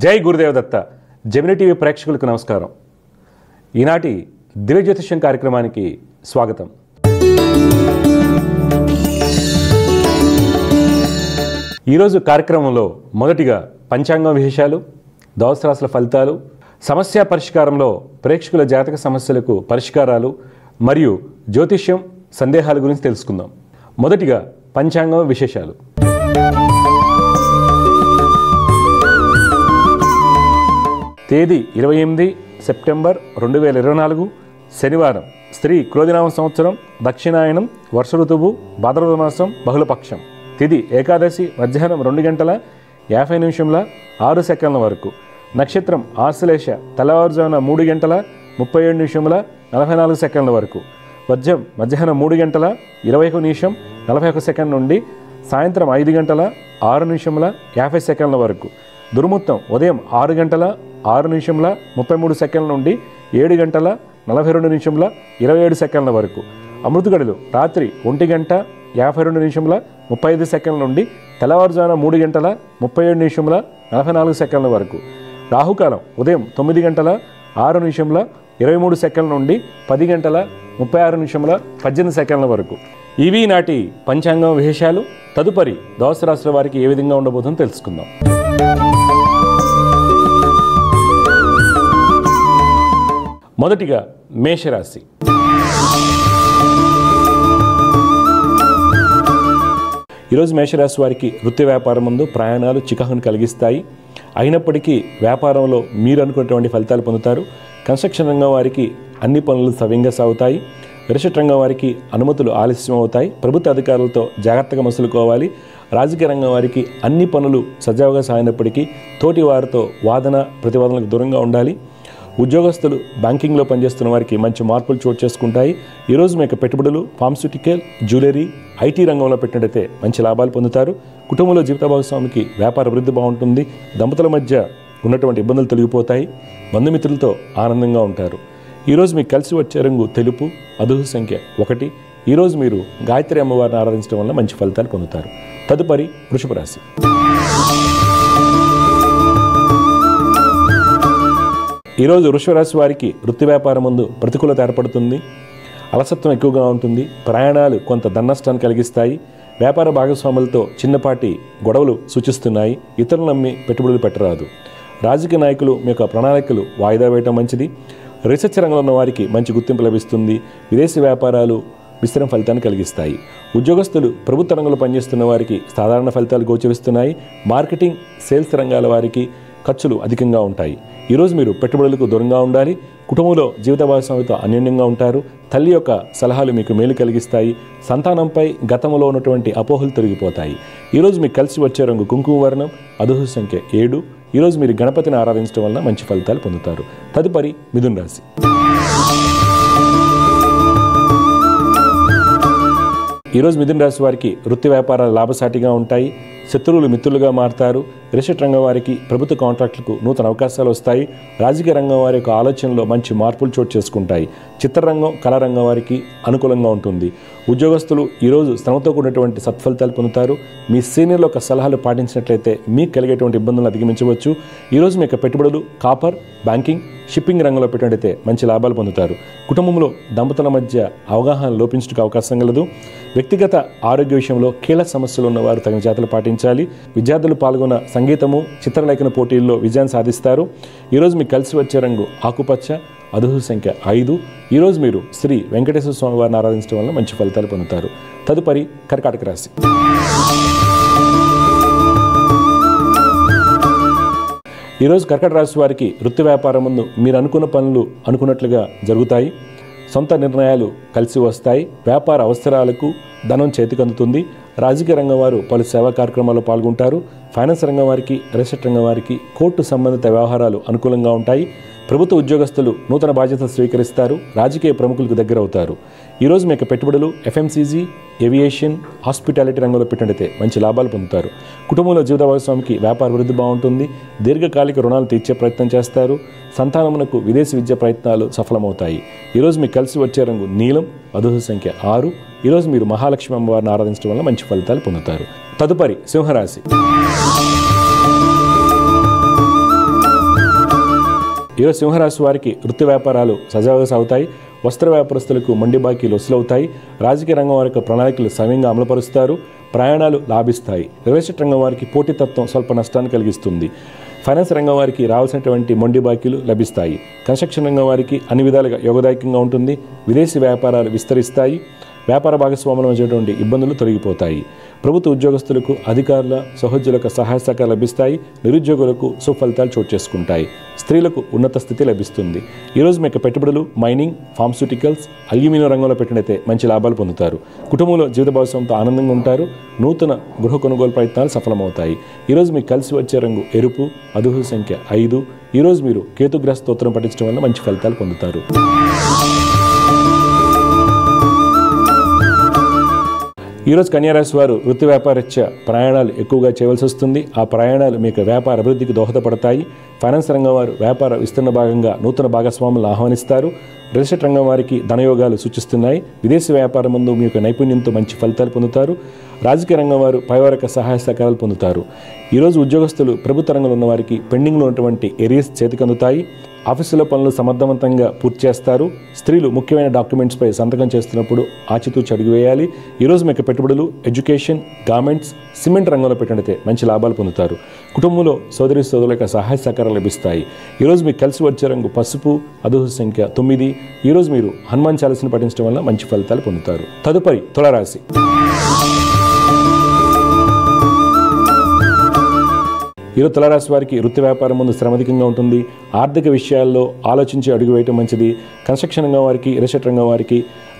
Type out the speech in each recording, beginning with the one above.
జై Gurudev Datta Gemini TV ప్రేక్షకులకు నమస్కారం. ఈనాటి దివ్య జ్యోతిష్యం కార్యక్రమానికి స్వాగతం. ఈరోజు కార్యక్రమంలో మొదటిగా పంచాంగం విశేషాలు, ద్వాదశ రాశుల ఫలితాలు, సమస్య పరిష్కారంలో ప్రేక్షకుల జాతక సమస్యలకు పరిష్కారాలు మరియు జ్యోతిష్యం సందేహాల గురించి తెలుసుకుందాం. మొదటిగా పంచాంగం విశేషాలు. తేదీ 28 సెప్టెంబర్ 2024 శనివారం. శ్రీ క్రోధినామ సంవత్సరం, దక్షిణాయనం, వర్ష ఋతువు, భాద్రపద మాసం, బహుళపక్షం. తిథి ఏకాదశి మధ్యాహ్నం 2:50 వరకు. నక్షత్రం ఆశ్లేష తెల్లవారుజామున 3:37 వరకు. వర్జం మధ్యాహ్నం 3:21 నుండి సాయంత్రం 5:06 వరకు. దుర్ముహూర్తం ఉదయం 6:06 నుండి 7:42 వరకు. అమృత గడులు రాత్రి 1:52 నుండి తెల్లవారుజామున 3:37 వరకు. రాహుకాలం ఉదయం 9:06 నుండి 10:36 వరకు. ఇవి నాటి పంచాంగం విశేషాలు. తదుపరి ద్వాదశ రాశుల వారికి ఏ విధంగా ఉండబోతుందో తెలుసుకుందాం. మొదటిగా మేషరాశి. ఈరోజు మేషరాశి వారికి వృత్తి వ్యాపారం ముందు ప్రయాణాలు చికాకును కలిగిస్తాయి. అయినప్పటికీ వ్యాపారంలో మీరు అనుకున్నటువంటి ఫలితాలు పొందుతారు. కన్స్ట్రక్షన్ రంగం వారికి అన్ని పనులు సవ్యంగా సాగుతాయి. విరసట రంగం వారికి అనుమతులు ఆలస్యం అవుతాయి. ప్రభుత్వ అధికారులతో జాగ్రత్తగా మసులుకోవాలి. రాజకీయ రంగం వారికి అన్ని పనులు సజావుగా సాగినప్పటికీ తోటి వారితో వాదన ప్రతివాదనలకు దూరంగా ఉండాలి. ఉద్యోగస్తులు బ్యాంకింగ్లో పనిచేస్తున్న వారికి మంచి మార్పులు చోటు చేసుకుంటాయి. ఈరోజు మీకు పెట్టుబడులు ఫార్మస్యూటికల్, జ్యువెలరీ, ఐటీ రంగంలో పెట్టినట్టయితే మంచి లాభాలు పొందుతారు. కుటుంబంలో జీవిత భాగస్వామికి వ్యాపార అభివృద్ధి బాగుంటుంది. దంపతుల మధ్య ఉన్నటువంటి ఇబ్బందులు తొలగిపోతాయి. బంధుమిత్రులతో ఆనందంగా ఉంటారు. ఈరోజు మీకు కలిసి వచ్చే రంగు తెలుపు, అదృష్ట సంఖ్య 1. ఈరోజు మీరు గాయత్రి అమ్మవారిని ఆరాధించడం వల్ల మంచి ఫలితాలు పొందుతారు. తదుపరి వృషభ రాశి. ఈరోజు వృషభ రాశి వారికి వృత్తి వ్యాపారం ముందు ప్రతికూలత ఏర్పడుతుంది. అలసత్వం ఎక్కువగా ఉంటుంది. ప్రయాణాలు కొంత ధననష్టాన్ని కలిగిస్తాయి. వ్యాపార భాగస్వాములతో చిన్నపాటి గొడవలు సూచిస్తున్నాయి. ఇతరులు నమ్మి పెట్టుబడులు పెట్టరాదు. రాజకీయ నాయకులు మీ యొక్క ప్రణాళికలు వాయిదా వేయటం మంచిది. రీసెర్చ్ రంగంలో ఉన్న వారికి మంచి గుర్తింపు లభిస్తుంది. విదేశీ వ్యాపారాలు విస్తరణ ఫలితాన్ని కలిగిస్తాయి. ఉద్యోగస్తులు ప్రభుత్వ రంగంలో పనిచేస్తున్న వారికి సాధారణ ఫలితాలు గోచరిస్తున్నాయి. మార్కెటింగ్, సేల్స్ రంగాల వారికి ఖర్చులు అధికంగా ఉంటాయి. ఈరోజు మీరు పెట్టుబడులకు దూరంగా ఉండాలి. కుటుంబంలో జీవిత భాగస్వామితో అన్యోన్యంగా ఉంటారు. తల్లి యొక్క సలహాలు మీకు మేలు కలిగిస్తాయి. సంతానంపై గతంలో ఉన్నటువంటి అపోహలు తొలగిపోతాయి. ఈరోజు మీకు కలిసి వచ్చే రంగు కుంకుమ వర్ణం, అదృష్ట సంఖ్య 7. ఈరోజు మీరు గణపతిని ఆరాధించడం వల్ల మంచి ఫలితాలు పొందుతారు. తదుపరి మిథున రాశి. ఈరోజు మిథున రాశి వారికి వృత్తి వ్యాపారాలు లాభసాటిగా ఉంటాయి. శత్రువులు మిత్రులుగా మారుతారు. రిసెట్ రంగం వారికి ప్రభుత్వ కాంట్రాక్టులకు నూతన అవకాశాలు వస్తాయి. రాజకీయ రంగం వారి యొక్క ఆలోచనలో మంచి మార్పులు చోటు చేసుకుంటాయి. చిత్రరంగం, కళారంగం వారికి అనుకూలంగా ఉంటుంది. ఉద్యోగస్తులు ఈరోజు శ్రమతో కూడినటువంటి సత్ఫలితాలు పొందుతారు. మీ సీనియర్ల యొక్క సలహాలు పాటించినట్లయితే మీకు కలిగేటువంటి ఇబ్బందులను అధిగమించవచ్చు. ఈరోజు మీ యొక్క పెట్టుబడులు కాపర్, బ్యాంకింగ్, షిప్పింగ్ రంగంలో పెట్టినట్టయితే మంచి లాభాలు పొందుతారు. కుటుంబంలో దంపతుల మధ్య అవగాహన లోపించడానికి అవకాశం కలదు. వ్యక్తిగత ఆరోగ్య విషయంలో కీలక సమస్యలు ఉన్నవారు తగిన జాగ్రత్తలు పాటించాలి. విద్యార్థులు పాల్గొన్న సంగీతము, చిత్రలేఖన పోటీల్లో విజయాన్ని సాధిస్తారు. ఈరోజు మీకు కలిసి వచ్చే రంగు ఆకుపచ్చ, అదృష్ట సంఖ్య 5. ఈరోజు మీరు శ్రీ వెంకటేశ్వర స్వామి వారిని ఆరాధించడం వల్ల మంచి ఫలితాలు పొందుతారు. తదుపరి కర్కాటక రాశి. ఈరోజు కర్కాటక రాశి వారికి వృత్తి వ్యాపారం ముందు మీరు అనుకున్న పనులు అనుకున్నట్లుగా జరుగుతాయి. సొంత నిర్ణయాలు కలిసి వస్తాయి. వ్యాపార అవసరాలకు ధనం చేతికందుతుంది. రాజకీయ రంగం వారు పలు సేవా కార్యక్రమాల్లో పాల్గొంటారు. ఫైనాన్స్ రంగం వారికి, రిసెట్ రంగం వారికి కోర్టు సంబంధిత వ్యవహారాలు అనుకూలంగా ఉంటాయి. ప్రభుత్వ ఉద్యోగస్తులు నూతన బాధ్యతలు స్వీకరిస్తారు. రాజకీయ ప్రముఖులకు దగ్గర అవుతారు. ఈరోజు మీకు పెట్టుబడులు ఎఫ్ఎంసీజీ, ఏవియేషన్, హాస్పిటాలిటీ రంగంలో పెట్టినట్టయితే మంచి లాభాలు పొందుతారు. కుటుంబంలో జీవిత భాగస్వామికి వ్యాపార అభివృద్ధి బాగుంటుంది. దీర్ఘకాలిక రుణాలు తీర్చే ప్రయత్నం చేస్తారు. సంతానమునకు విదేశీ విద్య ప్రయత్నాలు సఫలమవుతాయి. ఈరోజు మీకు కలిసి వచ్చే రంగు నీలం, అదృష్ట సంఖ్య 6. ఈరోజు మీరు మహాలక్ష్మి అమ్మవారిని ఆరాధించడం వల్ల మంచి ఫలితాలు పొందుతారు. తదుపరి సింహరాశి. ఈరోజు సింహరాశి వారికి వృత్తి వ్యాపారాలు సజావుగా సాగుతాయి. వస్త్ర వ్యాపారస్తులకు మండి బాకీలు వసూలవుతాయి. రాజకీయ రంగం వారికి ప్రణాళికలు సమయంగా అమలుపరుస్తారు. ప్రయాణాలు లాభిస్తాయి. రియల్ ఎస్టేట్ రంగం వారికి పోటీతత్వం స్వల్ప నష్టాన్ని కలిగిస్తుంది. ఫైనాన్స్ రంగం వారికి రావాల్సినటువంటి మొండి బాకీలు లభిస్తాయి. కన్స్ట్రక్షన్ రంగం వారికి అన్ని విధాలుగా యోగదాయకంగా ఉంటుంది. విదేశీ వ్యాపారాలు విస్తరిస్తాయి. వ్యాపార భాగస్వాముల మధ్యటువంటి ఇబ్బందులు తొలగిపోతాయి. ప్రభుత్వ ఉద్యోగస్తులకు అధికారుల సహోద్యోగులకు సహాయ సహకారాలు లభిస్తాయి. నిరుద్యోగులకు సుఫలితాలు చోటు చేసుకుంటాయి. స్త్రీలకు ఉన్నత స్థితి లభిస్తుంది. ఈరోజు మీకు పెట్టుబడులు మైనింగ్, ఫార్మస్యూటికల్స్, అల్యూమినియం రంగంలో పెట్టినైతే మంచి లాభాలు పొందుతారు. కుటుంబంలో జీవిత భాగస్వామితో ఆనందంగా ఉంటారు. నూతన గృహ కొనుగోలు ప్రయత్నాలు సఫలమవుతాయి. ఈరోజు మీకు కలిసి వచ్చే రంగు ఎరుపు. అదృష్ట సంఖ్య 5. ఈరోజు మీరు కేతుగ్రహ స్తోత్రం పఠించడం వల్ల మంచి ఫలితాలు పొందుతారు. ఈరోజు కన్యారాశి వారు వృత్తి వ్యాపారరీత్యా ప్రయాణాలు ఎక్కువగా చేయవలసి వస్తుంది. ఆ ప్రయాణాలు మీకు వ్యాపార అభివృద్ధికి దోహదపడతాయి. ఫైనాన్స్ రంగం వారు వ్యాపార విస్తరణ భాగంగా నూతన భాగస్వాములను ఆహ్వానిస్తారు. రియల్ ఎస్టేట్ రంగం వారికి ధనయోగాలు సూచిస్తున్నాయి. విదేశీ వ్యాపారం ముందు మీ యొక్క నైపుణ్యంతో మంచి ఫలితాలు పొందుతారు. రాజకీయ రంగం వారు పైవారిక సహాయ సహకారాలు పొందుతారు. ఈరోజు ఉద్యోగస్తులు ప్రభుత్వ రంగంలో ఉన్న వారికి పెండింగ్లో ఉన్నటువంటి ఏరియాస్ చేతికి అందుతాయి. ఆఫీసులో పనులు సమర్థవంతంగా పూర్తి చేస్తారు. స్త్రీలు ముఖ్యమైన డాక్యుమెంట్స్పై సంతకం చేస్తున్నప్పుడు ఆచితూచి అడుగు వేయాలి. ఈరోజు మీకు పెట్టుబడులు ఎడ్యుకేషన్, గార్మెంట్స్, సిమెంట్ రంగంలో పెట్టినట్లయితే మంచి లాభాలు పొందుతారు. కుటుంబంలో సోదరి సోదరుల యొక్క సహాయ సహకారాలు లభిస్తాయి. ఈరోజు మీకు కలిసి వచ్చే రంగు పసుపు. అదృష్ట సంఖ్య 9. ఈరోజు మీరు హనుమాన్ చాలీసాను పఠించడం వల్ల మంచి ఫలితాలు పొందుతారు. తదుపరి తులారాశి. ఈరోజు తులారాశి వారికి వృత్తి వ్యాపారం ముందు శ్రమధికంగా ఉంటుంది. ఆర్థిక విషయాల్లో ఆలోచించి అడుగు వేయటం మంచిది. కన్స్ట్రక్షన్ రంగం వారికి, రియల్ ఎస్టేట్ రంగం వారికి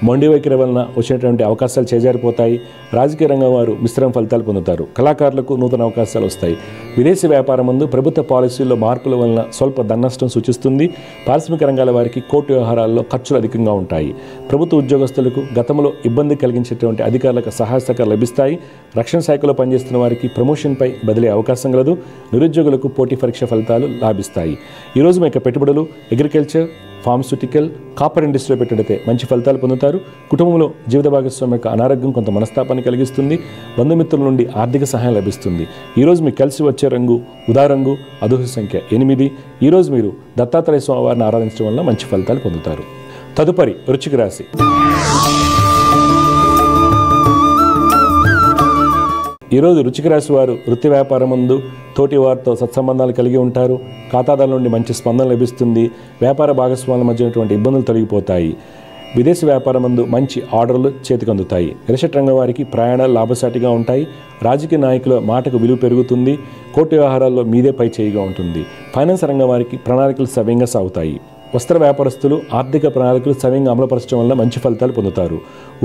మొండి వైఖరి వలన వచ్చినటువంటి అవకాశాలు చేజారిపోతాయి. రాజకీయ రంగం వారు మిశ్రమ ఫలితాలు పొందుతారు. కళాకారులకు నూతన అవకాశాలు వస్తాయి. విదేశీ వ్యాపారం ముందు ప్రభుత్వ పాలసీల్లో మార్పుల వలన స్వల్ప ధననష్టం సూచిస్తుంది. పారిశ్రామిక రంగాల వారికి కోర్టు వ్యవహారాల్లో ఖర్చులు అధికంగా ఉంటాయి. ప్రభుత్వ ఉద్యోగస్తులకు గతంలో ఇబ్బంది కలిగించేటువంటి అధికారులకు సహాయ సహకారాలు లభిస్తాయి. రక్షణ శాఖలో పనిచేస్తున్న వారికి ప్రమోషన్పై బదిలీ అవకాశం కలదు. నిరుద్యోగులకు పోటీ పరీక్ష ఫలితాలు లాభిస్తాయి. ఈరోజు మీ యొక్క పెట్టుబడులు అగ్రికల్చర్, ఫార్మస్యూటికల్, కాపర్ ఇండస్ట్రీలో పెట్టినట్లయితే మంచి ఫలితాలు పొందుతారు. కుటుంబంలో జీవిత భాగస్వామి యొక్క అనారోగ్యం కొంత మనస్తాపాన్ని కలిగిస్తుంది. బంధుమిత్రుల నుండి ఆర్థిక సహాయం లభిస్తుంది. ఈరోజు మీకు కలిసి వచ్చే రంగు ఉదా రంగు. అదృష్ట సంఖ్య 8. ఈరోజు మీరు దత్తాత్రేయ స్వామి వారిని ఆరాధించడం వల్ల మంచి ఫలితాలు పొందుతారు. తదుపరి వృశ్చిక రాశి. ఈరోజు వృశ్చిక రాశి వారు వృత్తి వ్యాపారం ముందు తోటి వారితో సత్సంబంధాలు కలిగి ఉంటారు. ఖాతాదారుల నుండి మంచి స్పందన లభిస్తుంది. వ్యాపార భాగస్వాముల మధ్య ఉన్నటువంటి ఇబ్బందులు తొలగిపోతాయి. విదేశీ వ్యాపారం ముందు మంచి ఆర్డర్లు చేతికి అందుతాయి. రియల్ ఎస్టేట్ రంగం వారికి ప్రయాణాలు లాభసాటిగా ఉంటాయి. రాజకీయ నాయకుల మాటకు విలువ పెరుగుతుంది. కోర్టు వ్యవహారాల్లో మీదే పై చేయిగా ఉంటుంది. ఫైనాన్స్ రంగం వారికి ప్రణాళికలు సవ్యంగా సాగుతాయి. వస్త్ర వ్యాపారస్తులు ఆర్థిక ప్రణాళికలు సవ్యంగా అమలుపరచడం వల్ల మంచి ఫలితాలు పొందుతారు.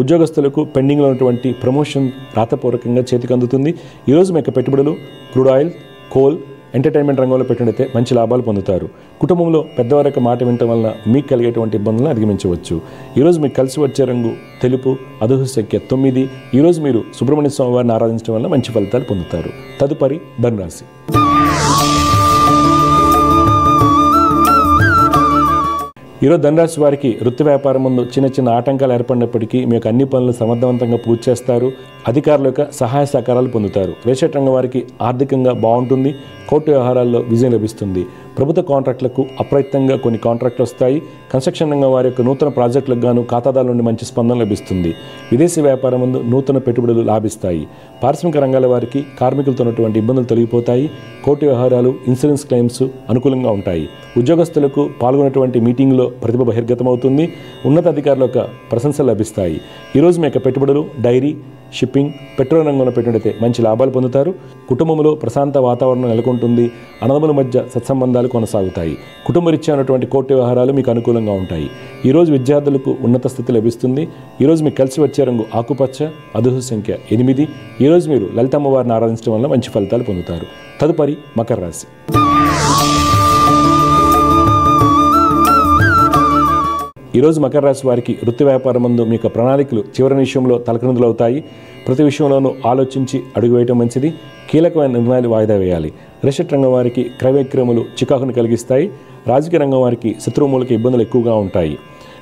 ఉద్యోగస్తులకు పెండింగ్లో ఉన్నటువంటి ప్రమోషన్ రాతపూర్వకంగా చేతికి అందుతుంది. ఈరోజు మీకు పెట్టుబడులు క్రూడ్ ఆయిల్, కోల్, ఎంటర్టైన్మెంట్ రంగంలో పెట్టినట్లయితే మంచి లాభాలు పొందుతారు. కుటుంబంలో పెద్దవారి యొక్క మాట వినటం వల్ల మీకు కలిగేటువంటి ఇబ్బందులను అధిగమించవచ్చు. ఈరోజు మీకు కలిసి వచ్చే రంగు తెలుపు. అదృష్ట సంఖ్య 9. ఈరోజు మీరు సుబ్రహ్మణ్య స్వామి వారిని ఆరాధించడం వల్ల మంచి ఫలితాలు పొందుతారు. తదుపరి ధనురాశి. ఈరోజు ధనురాశి వారికి వృత్తి వ్యాపారం ముందు చిన్న చిన్న ఆటంకాలు ఏర్పడినప్పటికీ మీ యొక్క అన్ని పనులు సమర్థవంతంగా పూర్తి చేస్తారు. అధికారుల యొక్క సహాయ సహకారాలు పొందుతారు. రియల్ ఎస్టేట్ రంగం వారికి ఆర్థికంగా బాగుంటుంది. కోర్టు వ్యవహారాల్లో విజయం లభిస్తుంది. ప్రభుత్వ కాంట్రాక్టులకు అప్రయత్నంగా కొన్ని కాంట్రాక్టులు వస్తాయి. కన్స్ట్రక్షన్ రంగం వారి యొక్క నూతన ప్రాజెక్టులకు గాను ఖాతాదారుల నుండి మంచి స్పందన లభిస్తుంది. విదేశీ వ్యాపారం ముందు నూతన పెట్టుబడులు లాభిస్తాయి. పారిశ్రామిక రంగాల వారికి కార్మికులతో ఉన్నటువంటి ఇబ్బందులు తొలగిపోతాయి. కోర్టు వ్యవహారాలు, ఇన్సూరెన్స్ క్లెయిమ్స్ అనుకూలంగా ఉంటాయి. ఉద్యోగస్తులకు పాల్గొనేటువంటి మీటింగ్లో ప్రతిభ బహిర్గతమవుతుంది. ఉన్నతాధికారుల యొక్క ప్రశంసలు లభిస్తాయి. ఈరోజు మీ యొక్క పెట్టుబడులు డైరీ, షిప్పింగ్, పెట్రోల్ రంగంలో పెట్టినట్లయితే మంచి లాభాలు పొందుతారు. కుటుంబంలో ప్రశాంత వాతావరణం నెలకొంటుంది. అన్నదమ్ముల మధ్య సత్సంబంధాలు కొనసాగుతాయి. కుటుంబరీత్యా ఉన్నటువంటి కోర్టు వ్యవహారాలు మీకు అనుకూలంగా ఉంటాయి. ఈరోజు విద్యార్థులకు ఉన్నత స్థితి లభిస్తుంది. ఈరోజు మీకు కలిసి వచ్చే రంగు ఆకుపచ్చ. అదృష్ట సంఖ్య 8. ఈరోజు మీరు లలితమ్మ వారిని ఆరాధించడం వల్ల మంచి ఫలితాలు పొందుతారు. తదుపరి మకర రాశి. ఈరోజు మకర రాశి వారికి వృత్తి వ్యాపారం ముందు మీ యొక్క ప్రణాళికలు చివరి విషయంలో తలకిందులవుతాయి. ప్రతి విషయంలోనూ ఆలోచించి అడుగు వేయటం మంచిది. కీలకమైన నిర్ణయాలు వాయిదా వేయాలి. రియల్ ఎస్టేట్ రంగం వారికి క్రయ విక్రయములు చికాకును కలిగిస్తాయి. రాజకీయ రంగం వారికి శత్రువుమూలక ఇబ్బందులు ఎక్కువగా ఉంటాయి.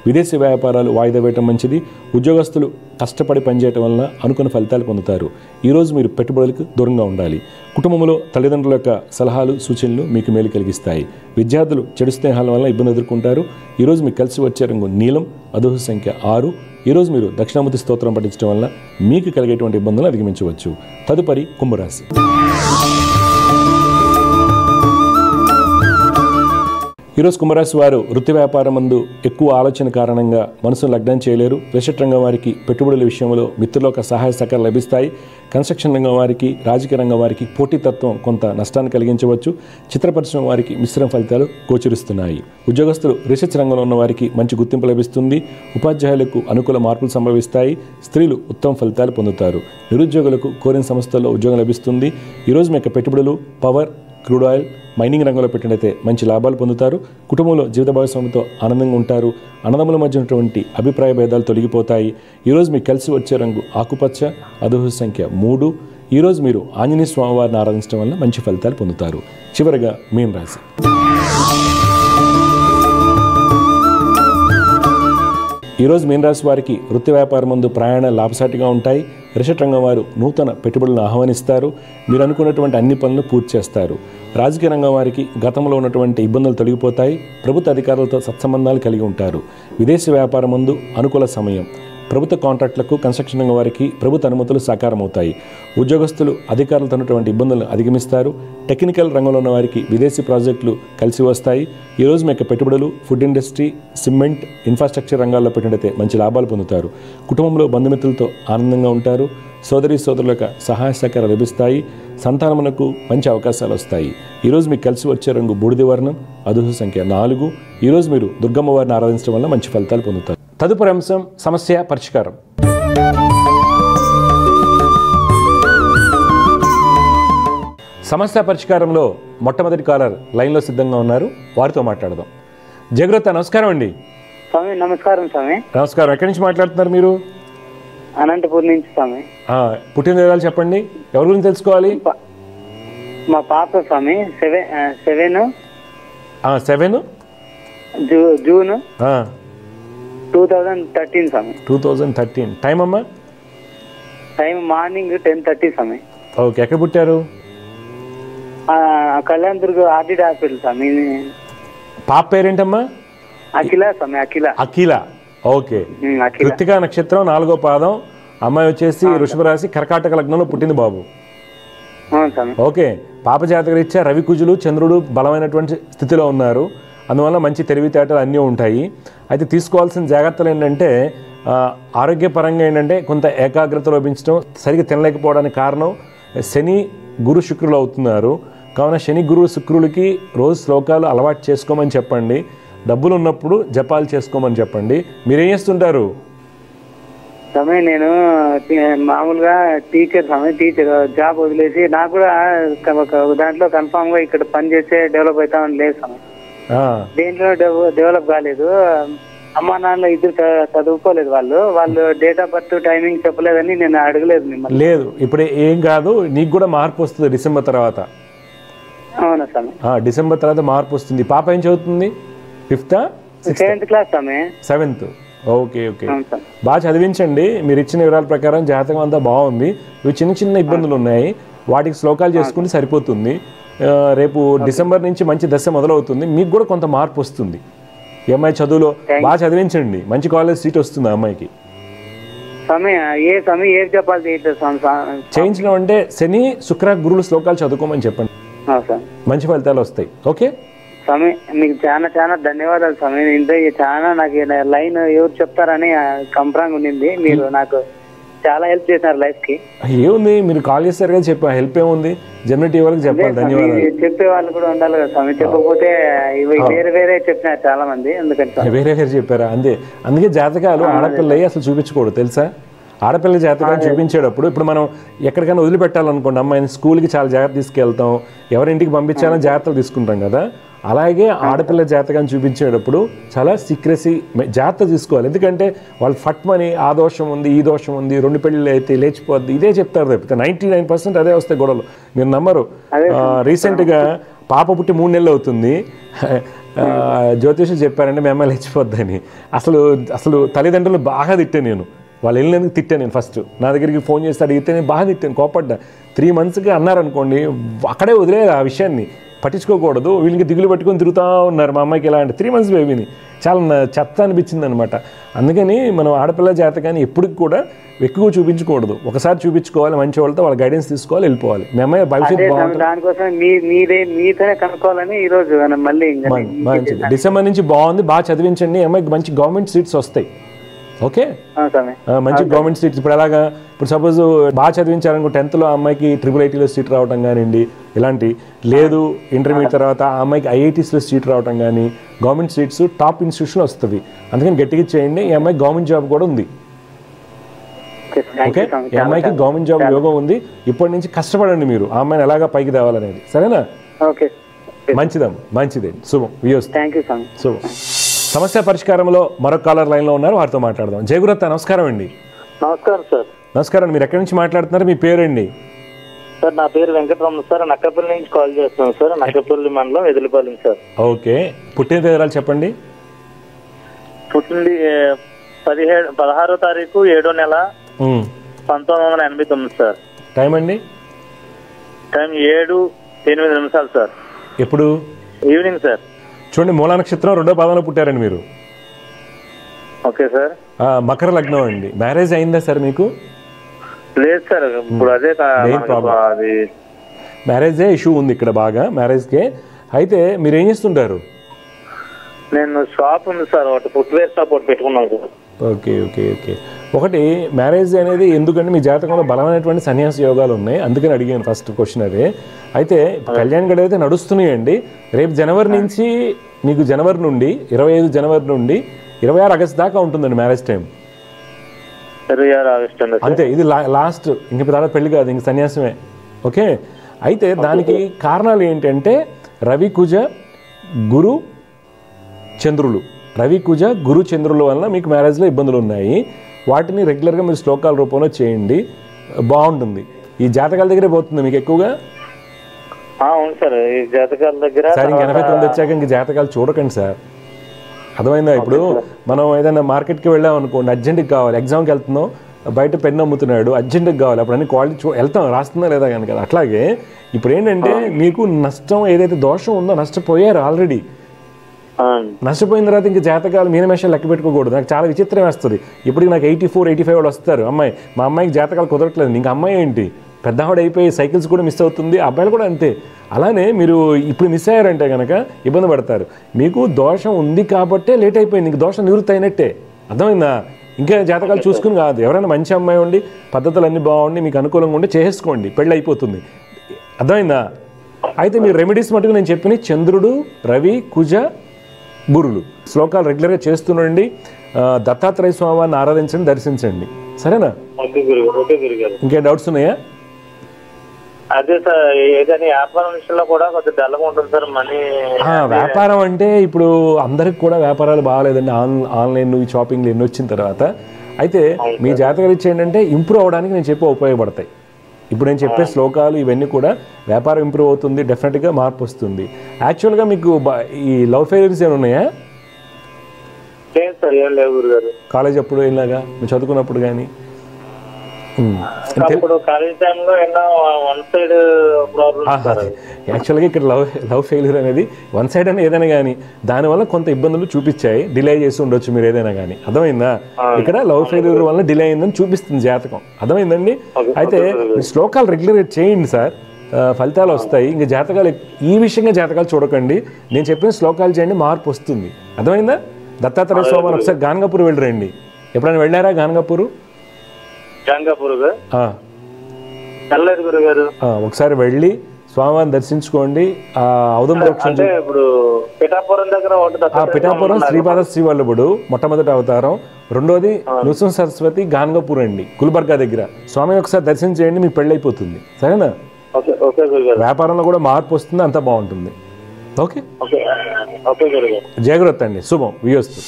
విదేశీ వ్యాపారాలు వాయిదా వేయటం మంచిది. ఉద్యోగస్తులు కష్టపడి పనిచేయటం వలన అనుకున్న ఫలితాలు పొందుతారు. ఈరోజు మీరు పెట్టుబడులకు దూరంగా ఉండాలి. కుటుంబంలో తల్లిదండ్రుల యొక్క సలహాలు సూచనలు మీకు మేలు కలిగిస్తాయి. విద్యార్థులు చెడు స్నేహాల వల్ల ఇబ్బంది ఎదుర్కొంటారు. ఈరోజు మీకు కలిసి వచ్చే రంగు నీలం, అదృష్ట సంఖ్య 6. ఈరోజు మీరు దక్షిణామూర్తి స్తోత్రం పఠించడం వల్ల మీకు కలిగేటువంటి ఇబ్బందులను అధిగమించవచ్చు. తదుపరి కుంభరాశి. ఈరోజు కుంభరాశి వారు వృత్తి వ్యాపారం మందు ఎక్కువ ఆలోచన కారణంగా మనసును లగ్నం చేయలేరు. రిషట్ రంగం వారికి పెట్టుబడుల విషయంలో మిత్రుల యొక్క సహాయ సహకారాలు లభిస్తాయి. కన్స్ట్రక్షన్ రంగం వారికి, రాజకీయ రంగం వారికి పోటీతత్వం కొంత నష్టాన్ని కలిగించవచ్చు. చిత్ర పరిశ్రమ వారికి మిశ్రమ ఫలితాలు గోచరిస్తున్నాయి. ఉద్యోగస్తులు రీసెర్చ్ రంగంలో ఉన్న వారికి మంచి గుర్తింపు లభిస్తుంది. ఉపాధ్యాయులకు అనుకూల మార్పులు సంభవిస్తాయి. స్త్రీలు ఉత్తమ ఫలితాలు పొందుతారు. నిరుద్యోగులకు కోరిన సంస్థల్లో ఉద్యోగం లభిస్తుంది. ఈరోజు మీ యొక్క పెట్టుబడులు పవర్, క్రూడ్ ఆయిల్, మైనింగ్ రంగంలో పెట్టినట్లయితే మంచి లాభాలు పొందుతారు. కుటుంబంలో జీవిత భాగస్వామితో ఆనందంగా ఉంటారు. అన్నదమ్ముల మధ్య ఉన్నటువంటి అభిప్రాయ భేదాలు తొలగిపోతాయి. ఈరోజు మీకు కలిసి వచ్చే రంగు ఆకుపచ్చ, అదృష్ట సంఖ్య 3. ఈరోజు మీరు ఆంజనేయ స్వామివారిని ఆరాధించడం వల్ల మంచి ఫలితాలు పొందుతారు. చివరగా మీన రాశి. ఈరోజు మీన రాశి వారికి వృత్తి వ్యాపారం ముందు ప్రయాణాలు లాభసాటిగా ఉంటాయి. రిషట్ రంగం వారు నూతన పెట్టుబడులను ఆహ్వానిస్తారు. మీరు అనుకున్నటువంటి అన్ని పనులు పూర్తి చేస్తారు. రాజకీయ రంగం వారికి గతంలో ఉన్నటువంటి ఇబ్బందులు తొలగిపోతాయి. ప్రభుత్వ అధికారులతో సత్సంబంధాలు కలిగి ఉంటారు. విదేశీ వ్యాపారం ముందు అనుకూల సమయం. ప్రభుత్వ కాంట్రాక్టులకు, కన్స్ట్రక్షన్ రంగం వారికి ప్రభుత్వ అనుమతులు సాకారమవుతాయి. ఉద్యోగస్తులు అధికారులతో ఉన్నటువంటి ఇబ్బందులను అధిగమిస్తారు. టెక్నికల్ రంగంలో ఉన్న వారికి విదేశీ ప్రాజెక్టులు కలిసి వస్తాయి. ఈరోజు మీ యొక్క పెట్టుబడులు ఫుడ్ ఇండస్ట్రీ, సిమెంట్, ఇన్ఫ్రాస్ట్రక్చర్ రంగాల్లో పెట్టినట్లయితే మంచి లాభాలు పొందుతారు. కుటుంబంలో బంధుమిత్రులతో ఆనందంగా ఉంటారు. సోదరి సోదరుల యొక్క సహాయ సహకారాలు లభిస్తాయి. సంతానమునకు మంచి అవకాశాలు వస్తాయి. ఈరోజు మీకు కలిసి వచ్చే రంగు బూడిద వర్ణం, అదృష్ట సంఖ్య 4. ఈరోజు మీరు దుర్గమ్మ వారిని ఆరాధించడం వల్ల మంచి ఫలితాలు పొందుతారు. తదుపరి అంశం సమస్య పరిష్కారం. సమస్య పరిష్కారంలో మొట్టమొదటి కాలర్ లైన్లో సిద్ధంగా ఉన్నారు. వారితో మాట్లాడదాం. జగరత్త, నమస్కారం అండి. స్వామి నమస్కారం. స్వామి నమస్కారం. ఎక్కడి నుంచి మాట్లాడుతున్నారు మీరు? అనంతపూర్ నుంచి స్వామి. పుట్టిన వివరాలు చెప్పండి. ఎవరి గురించి తెలుసుకోవాలి? మా పాప స్వామి 7 జూన్ 2013 స్వామి. 2013. టైం అమ్మా? టైం మార్నింగ్ 10:30 స్వామి. ఓకే. ఎక్కడ పుట్టారు? కళ్యాణ్ దుర్గ్ ఆర్డిడ్ హాస్పిటల్ స్వామి. పాప పేరేంటమ్మా? అఖిల స్వామి. అఖిల. ఓకే. కృత్తికా నక్షత్రం 4వ పాదం. అమ్మాయి వచ్చేసి వృషభ రాశి, కర్కాటక లగ్నంలో పుట్టింది బాబు. ఓకే. పాప జాతక రీత్యా రవి, కుజులు, చంద్రుడు బలమైనటువంటి స్థితిలో ఉన్నారు. అందువల్ల మంచి తెలివితేటలు అన్నీ ఉంటాయి. అయితే తీసుకోవాల్సిన జాగ్రత్తలు ఏంటంటే ఆరోగ్యపరంగా ఏంటంటే కొంత ఏకాగ్రత లోపించడం, సరిగ్గా తినలేకపోవడానికి కారణం శని, గురు, శుక్రులు అవుతున్నారు. కావున శని, గురు, శుక్రులకి రోజు శ్లోకాలు అలవాటు చేసుకోమని చెప్పండి. డబ్బులు ఉన్నప్పుడు జపాలు చేసుకోమని చెప్పండి. మీరేం చేస్తుంటారు? సమయం నేను మామూలుగా టీచర్ జాబ్ వదిలేసి నాకు కూడా దాంట్లో కన్ఫామ్ గా ఇక్కడ పని చేస్తే డెవలప్ అవుతామని లేదు సమయం. దేంట్లో డెవలప్ కాలేదు. అమ్మా నాన్న ఇద్దరు చదువుకోలేదు. వాళ్ళు డేట్ ఆఫ్ బర్త్ టైమింగ్ చెప్పలేదని నేను అడగలేదు మిమ్మల్ని. లేదు, ఇప్పుడు ఏం కాదు. నీకు కూడా మార్పు వస్తుంది డిసెంబర్ తర్వాత. అవునా స్వామి? డిసెంబర్ తర్వాత మార్పు వస్తుంది. పాప ఏం చదువుతుంది? 5th, 7th క్లాస్ స్వామి. 7th. ఓకే. బాగా చదివించండి. మీరు ఇచ్చిన వివరాల ప్రకారం జాతకం అంతా బాగుంది. ఇవి చిన్న చిన్న ఇబ్బందులు ఉన్నాయి. వాటికి శ్లోకాలు చేసుకుంటే సరిపోతుంది. రేపు డిసెంబర్ నుంచి మంచి దశ మొదలవుతుంది. మీకు కూడా కొంత మార్పు వస్తుంది. ఈ అమ్మాయి చదువులో బాగా చదివించండి. మంచి కాలేజ్ సీట్ వస్తుంది ఆ అమ్మాయికి. చేయించడం అంటే శని, శుక్ర, గురువులు శ్లోకాలు చదువుకోమని చెప్పండి. మంచి ఫలితాలు వస్తాయి. ఓకే స్వామి, మీకు చాలా చాలా ధన్యవాదాలు స్వామి. చాలా నాకు లైన్ ఎవరు చెప్తారని కంపరంగా ఉండింది. మీరు నాకు చాలా హెల్ప్ చేశారు లైఫ్ కి. ఏముంది, మీరు కాల్ చేస్తారు కదా, చెప్పా. హెల్ప్ ఏముంది, జనరేటివ్ వాళ్ళకి చెప్పాలి. ధన్యవాదాలు. చెప్పే వాళ్ళు కూడా ఉండాలి కదా స్వామి. చెప్పకపోతే వేరే చెప్పినారు చాలా మంది. ఎందుకంటే వేరే చెప్పారా? అందుకే జాతకాలు ఆడపిల్ల అసలు చూపించకూడదు, తెలుసా? ఆడపిల్ల జాతకాన్ని చూపించేటప్పుడు ఇప్పుడు మనం ఎక్కడికైనా వదిలిపెట్టాలనుకోండి, అమ్మాయిని స్కూల్కి చాలా జాగ్రత్త తీసుకెళ్తాం, ఎవరింటికి పంపించాలని జాగ్రత్తలు తీసుకుంటాం కదా. అలాగే ఆడపిల్ల జాతకాన్ని చూపించేటప్పుడు చాలా సీక్రెసీ జాగ్రత్త తీసుకోవాలి. ఎందుకంటే వాళ్ళు ఫట్మని ఆ దోషం ఉంది, ఈ దోషం ఉంది, 2 పెళ్ళిళ్ళు అయితే లేచిపోద్ది, ఇదే చెప్తారు తప్పితే 99% అదే వస్తాయి గొడవలు. మీరు నమ్మరు. రీసెంట్గా పాప పుట్టి 3 నెలలు అవుతుంది. జ్యోతిషులు చెప్పారంటే మీ అమ్మాయి లేచిపోద్దని. అసలు తల్లిదండ్రులు బాగా తిట్టాను నేను. వాళ్ళు వెళ్ళినందుకు తిట్టాను నేను. ఫస్ట్ నా దగ్గరికి ఫోన్ చేసి అడిగితే నేను బాగా తిట్టాను, కోపడ్డా. 3 మంత్స్కి అన్నారనుకోండి, అక్కడే వదిలేదు ఆ విషయాన్ని, పట్టించుకోకూడదు. వీళ్ళకి దిగులు పెట్టుకొని తిరుగుతూ ఉన్నారు. మా అమ్మాయికి ఎలా అంటే 3 మంత్స్ బేబీని చాలా చెత్త అనిపించింది అనమాట. అందుకని మనం ఆడపిల్ల జాతకాన్ని ఎప్పటికి కూడా ఎక్కువ చూపించకూడదు. ఒకసారి చూపించుకోవాలి, మంచి వాళ్ళతో వాళ్ళ గైడెన్స్ తీసుకోవాలి, వెళ్ళిపోవాలి. మీ అమ్మాయి భవిష్యత్తు బాగుంటుంది. దానికోసం మీతోనే కనుక్కోవాలని ఈ రోజు మళ్ళీ మంచిది. డిసెంబర్ నుంచి బాగుంది, బాగా చదివించండి. అమ్మాయికి మంచి గవర్నమెంట్ సీట్స్ వస్తాయి. ఓకే, మంచి గవర్నమెంట్ సీట్స్. ఇప్పుడు ఎలాగా, ఇప్పుడు సపోజ్ బాగా చదివించారనుకో 10th అమ్మాయికి IIITలో సీట్ రావడం కానివ్వండి, ఇలాంటి లేదు. ఇంటర్మీడియట్ తర్వాత ఆ అమ్మాయికి IITస్లో సీట్ రావడం కానీ, గవర్నమెంట్ సీట్స్ టాప్ ఇన్స్టిట్యూషన్ వస్తుంది. అందుకని గట్టిగా చేయండి. ఈ అమ్మాయికి గవర్నమెంట్ జాబ్ కూడా ఉంది. ఓకే, ఈ అమ్మాయికి గవర్నమెంట్ జాబ్ యోగం ఉంది. ఇప్పటి నుంచి కష్టపడండి మీరు, ఆ అమ్మాయిని ఎలాగా పైకి తేవాలనేది. సరేనా? మంచిదమ్మా, మంచిదే. శుభం. శుభం. సమస్య పరిష్కారంలో మరొక కాలర్ లైన్లో ఉన్నారు, వారితో మాట్లాడదాం. జయగురత్త, నమస్కారం అండి. నమస్కారం సార్. నమస్కారం. మీరు ఎక్కడి నుంచి మాట్లాడుతున్నారు? మీ పేరండి? సార్ నా పేరు వెంకటరమణ సార్. నక్కపల్లి నుంచి కాల్ చేస్తున్నాం సార్. నక్కపల్లి మండలం ఎదులుపాలెం సార్. ఓకే, పుట్టిన వివరాలు చెప్పండి. పుట్టింది 16వ తారీఖు 7వ నెల 1989 సార్. టైం అండి? Time 7:08 sir. ఎప్పుడు? Evening sir. చూడండి, మూలా నక్షత్రం 2వ పాదంలో పుట్టారండి మీరు. Okay sir. మకర లగ్నం అండి. మ్యారేజ్ అయిందా సార్ మీకు? లేదు సార్, ఇప్పుడు అదే మ్యారేజే ఇష్యూ ఉంది ఇక్కడ బాగా, మ్యారేజ్కే. అయితే మీరు ఏం చేస్తుంటారు? నేను షాప్ ఉంది సార్, ఒకటి ఫుట్వేర్ షాప్ ఒకటి పెట్టుకున్నాను సార్. Okay okay okay. ఒకటి మ్యారేజ్ అనేది ఎందుకంటే మీ జాతకంలో బలమైనటువంటి సన్యాస యోగాలు ఉన్నాయి, అందుకని అడిగాను ఫస్ట్ క్వశ్చన్ అదే. అయితే కళ్యాణ గడి అయితే నడుస్తున్నాయండి. రేపు జనవరి నుంచి మీకు జనవరి నుండి 25 జనవరి నుండి 26 ఆగస్టు దాకా ఉంటుందండి మ్యారేజ్ టైం. 26 ఆగస్టు అంతే, ఇది లాస్ట్. ఇంక తర్వాత పెళ్లి కాదు, ఇంక సన్యాసమే. ఓకే, అయితే దానికి కారణాలు ఏంటంటే రవి కుజ గురు చంద్రులు. రవి కుజ గురు చంద్రుల వలన మీకు మ్యారేజ్లో ఇబ్బందులు ఉన్నాయి. వాటిని రెగ్యులర్గా మీరు శ్లోకాల రూపంలో చేయండి, బాగుంటుంది. ఈ జాతకాల దగ్గరే పోతుంది మీకు ఎక్కువగా. అవును సార్, ఈ జాతకాల దగ్గర. సార్ ఇంక 89 వచ్చాక ఇంక జాతకాలు చూడకండి సార్, అర్థమైందా? ఇప్పుడు మనం ఏదైనా మార్కెట్కి వెళ్ళాం అనుకోండి, అర్జెంట్కి కావాలి, ఎగ్జామ్కి వెళ్తున్నాం, బయట పెన్ అమ్ముతున్నాడు, అర్జెంట్కి కావాలి, అప్పుడు అన్ని క్వాలిటీ వెళ్తాం, రాస్తుందా లేదా కనుక. అట్లాగే ఇప్పుడు ఏంటంటే మీకు నష్టం ఏదైతే దోషం ఉందో నష్టపోయారు ఆల్రెడీ. నష్టపోయిన తర్వాత ఇంక జాతకాలు మీనమేషాలు లెక్క పెట్టుకోకూడదు. నాకు చాలా విచిత్రం వేస్తుంది. ఇప్పటికి నాకు 84, 85 వాళ్ళు వస్తారు. అమ్మాయి, మా అమ్మాయికి జాతకాలు కుదరట్లేదు. ఇంకా అమ్మాయి ఏంటి, పెద్దవాడు అయిపోయి సైకిల్స్ కూడా మిస్ అవుతుంది, అబ్బాయిలు కూడా అంతే. అలానే మీరు ఇప్పుడు మిస్ అయ్యారంటే కనుక ఇబ్బంది పడతారు. మీకు దోషం ఉంది కాబట్టే లేట్ అయిపోయింది, ఇంక దోషం నివృత్తి అయినట్టే, అర్థమైందా? ఇంకా జాతకాలు చూసుకుని కాదు, ఎవరైనా మంచి అమ్మాయి ఉండి పద్ధతులు అన్నీ బాగుండి మీకు అనుకూలంగా ఉండి చేసేసుకోండి, పెళ్ళి అయిపోతుంది, అర్థమైందా? అయితే మీరు రెమెడీస్ మటుకు నేను చెప్పిన చంద్రుడు, రవి, కుజ, గురులు శ్లోకాలు రెగ్యులర్గా చేస్తుండండి. దత్తాత్రేయ స్వామిని ఆరాధించండి, దర్శించండి. సరేనా? ఇంకే డౌట్స్ ఉన్నాయా? అదే సార్, ఏదైనా వ్యాపారం విషయంలో కూడా కొంచెం డల్గా ఉంటుంది సార్. మనీ వ్యాపారం అంటే ఇప్పుడు అందరికి కూడా వ్యాపారాలు బాగాలేదండి. ఆన్లైన్ షాపింగ్లు ఎన్ని వచ్చిన తర్వాత. అయితే మీ జాతకాలు ఇచ్చేయంటే ఇంప్రూవ్ అవ్వడానికి నేను చెప్పే ఉపయోగపడతాయి. ఇప్పుడు నేను చెప్పే శ్లోకాలు ఇవన్నీ కూడా వ్యాపారం ఇంప్రూవ్ అవుతుంది, డెఫినెట్గా మార్పు వస్తుంది. యాక్చువల్గా మీకు ఈ లవ్ ఫెయిల్యూర్స్ ఏమైనా ఉన్నాయా? కాలేజ్ అప్పుడు ఇలాగా మీరు చదువుకున్నప్పుడు కానీ? యాక్చువల్గా ఇక్కడ లవ్ ఫెయిల్యూర్ అనేది వన్ సైడ్ అని ఏదైనా కానీ దానివల్ల కొంత ఇబ్బందులు చూపించాయి, డిలే చేసి ఉండొచ్చు మీరు ఏదైనా కానీ, అర్థమైందా? ఇక్కడ లవ్ ఫెయిల్యూర్ వల్ల డిలే అయిందని చూపిస్తుంది జాతకం, అర్థమైందండి? అయితే శ్లోకాలు రెగ్యులర్ చేయండి సార్, ఫలితాలు వస్తాయి. ఇంకా జాతకాలు ఈ విషయంగా జాతకాలు చూడకండి, నేను చెప్పిన శ్లోకాలు చేయండి, మార్పు వస్తుంది, అర్థమైందా? దత్తాత్రేయ స్వామి ఒకసారి గాన్గాపూర్ వెళ్ళరండి. ఎప్పుడైనా వెళ్ళారా గాన్గాపూర్? ఒకసారి వెళ్ళి స్వామివారిని దర్శించుకోండి. పిఠాపురం శ్రీపాద శ్రీవల్లభుడు మొట్టమొదటి అవతారం, రెండోది నృసింహ సరస్వతి గాన్గాపూర్ అండి, గుల్బర్గా దగ్గర. స్వామిని ఒకసారి దర్శనం చేయండి, మీకు పెళ్ళి అయిపోతుంది, సరేనా? వ్యాపారంలో కూడా మార్పు వస్తుంది, అంతా బాగుంటుంది. ఓకే, జయగురత్ అండి. శుభం. వియోస్తు.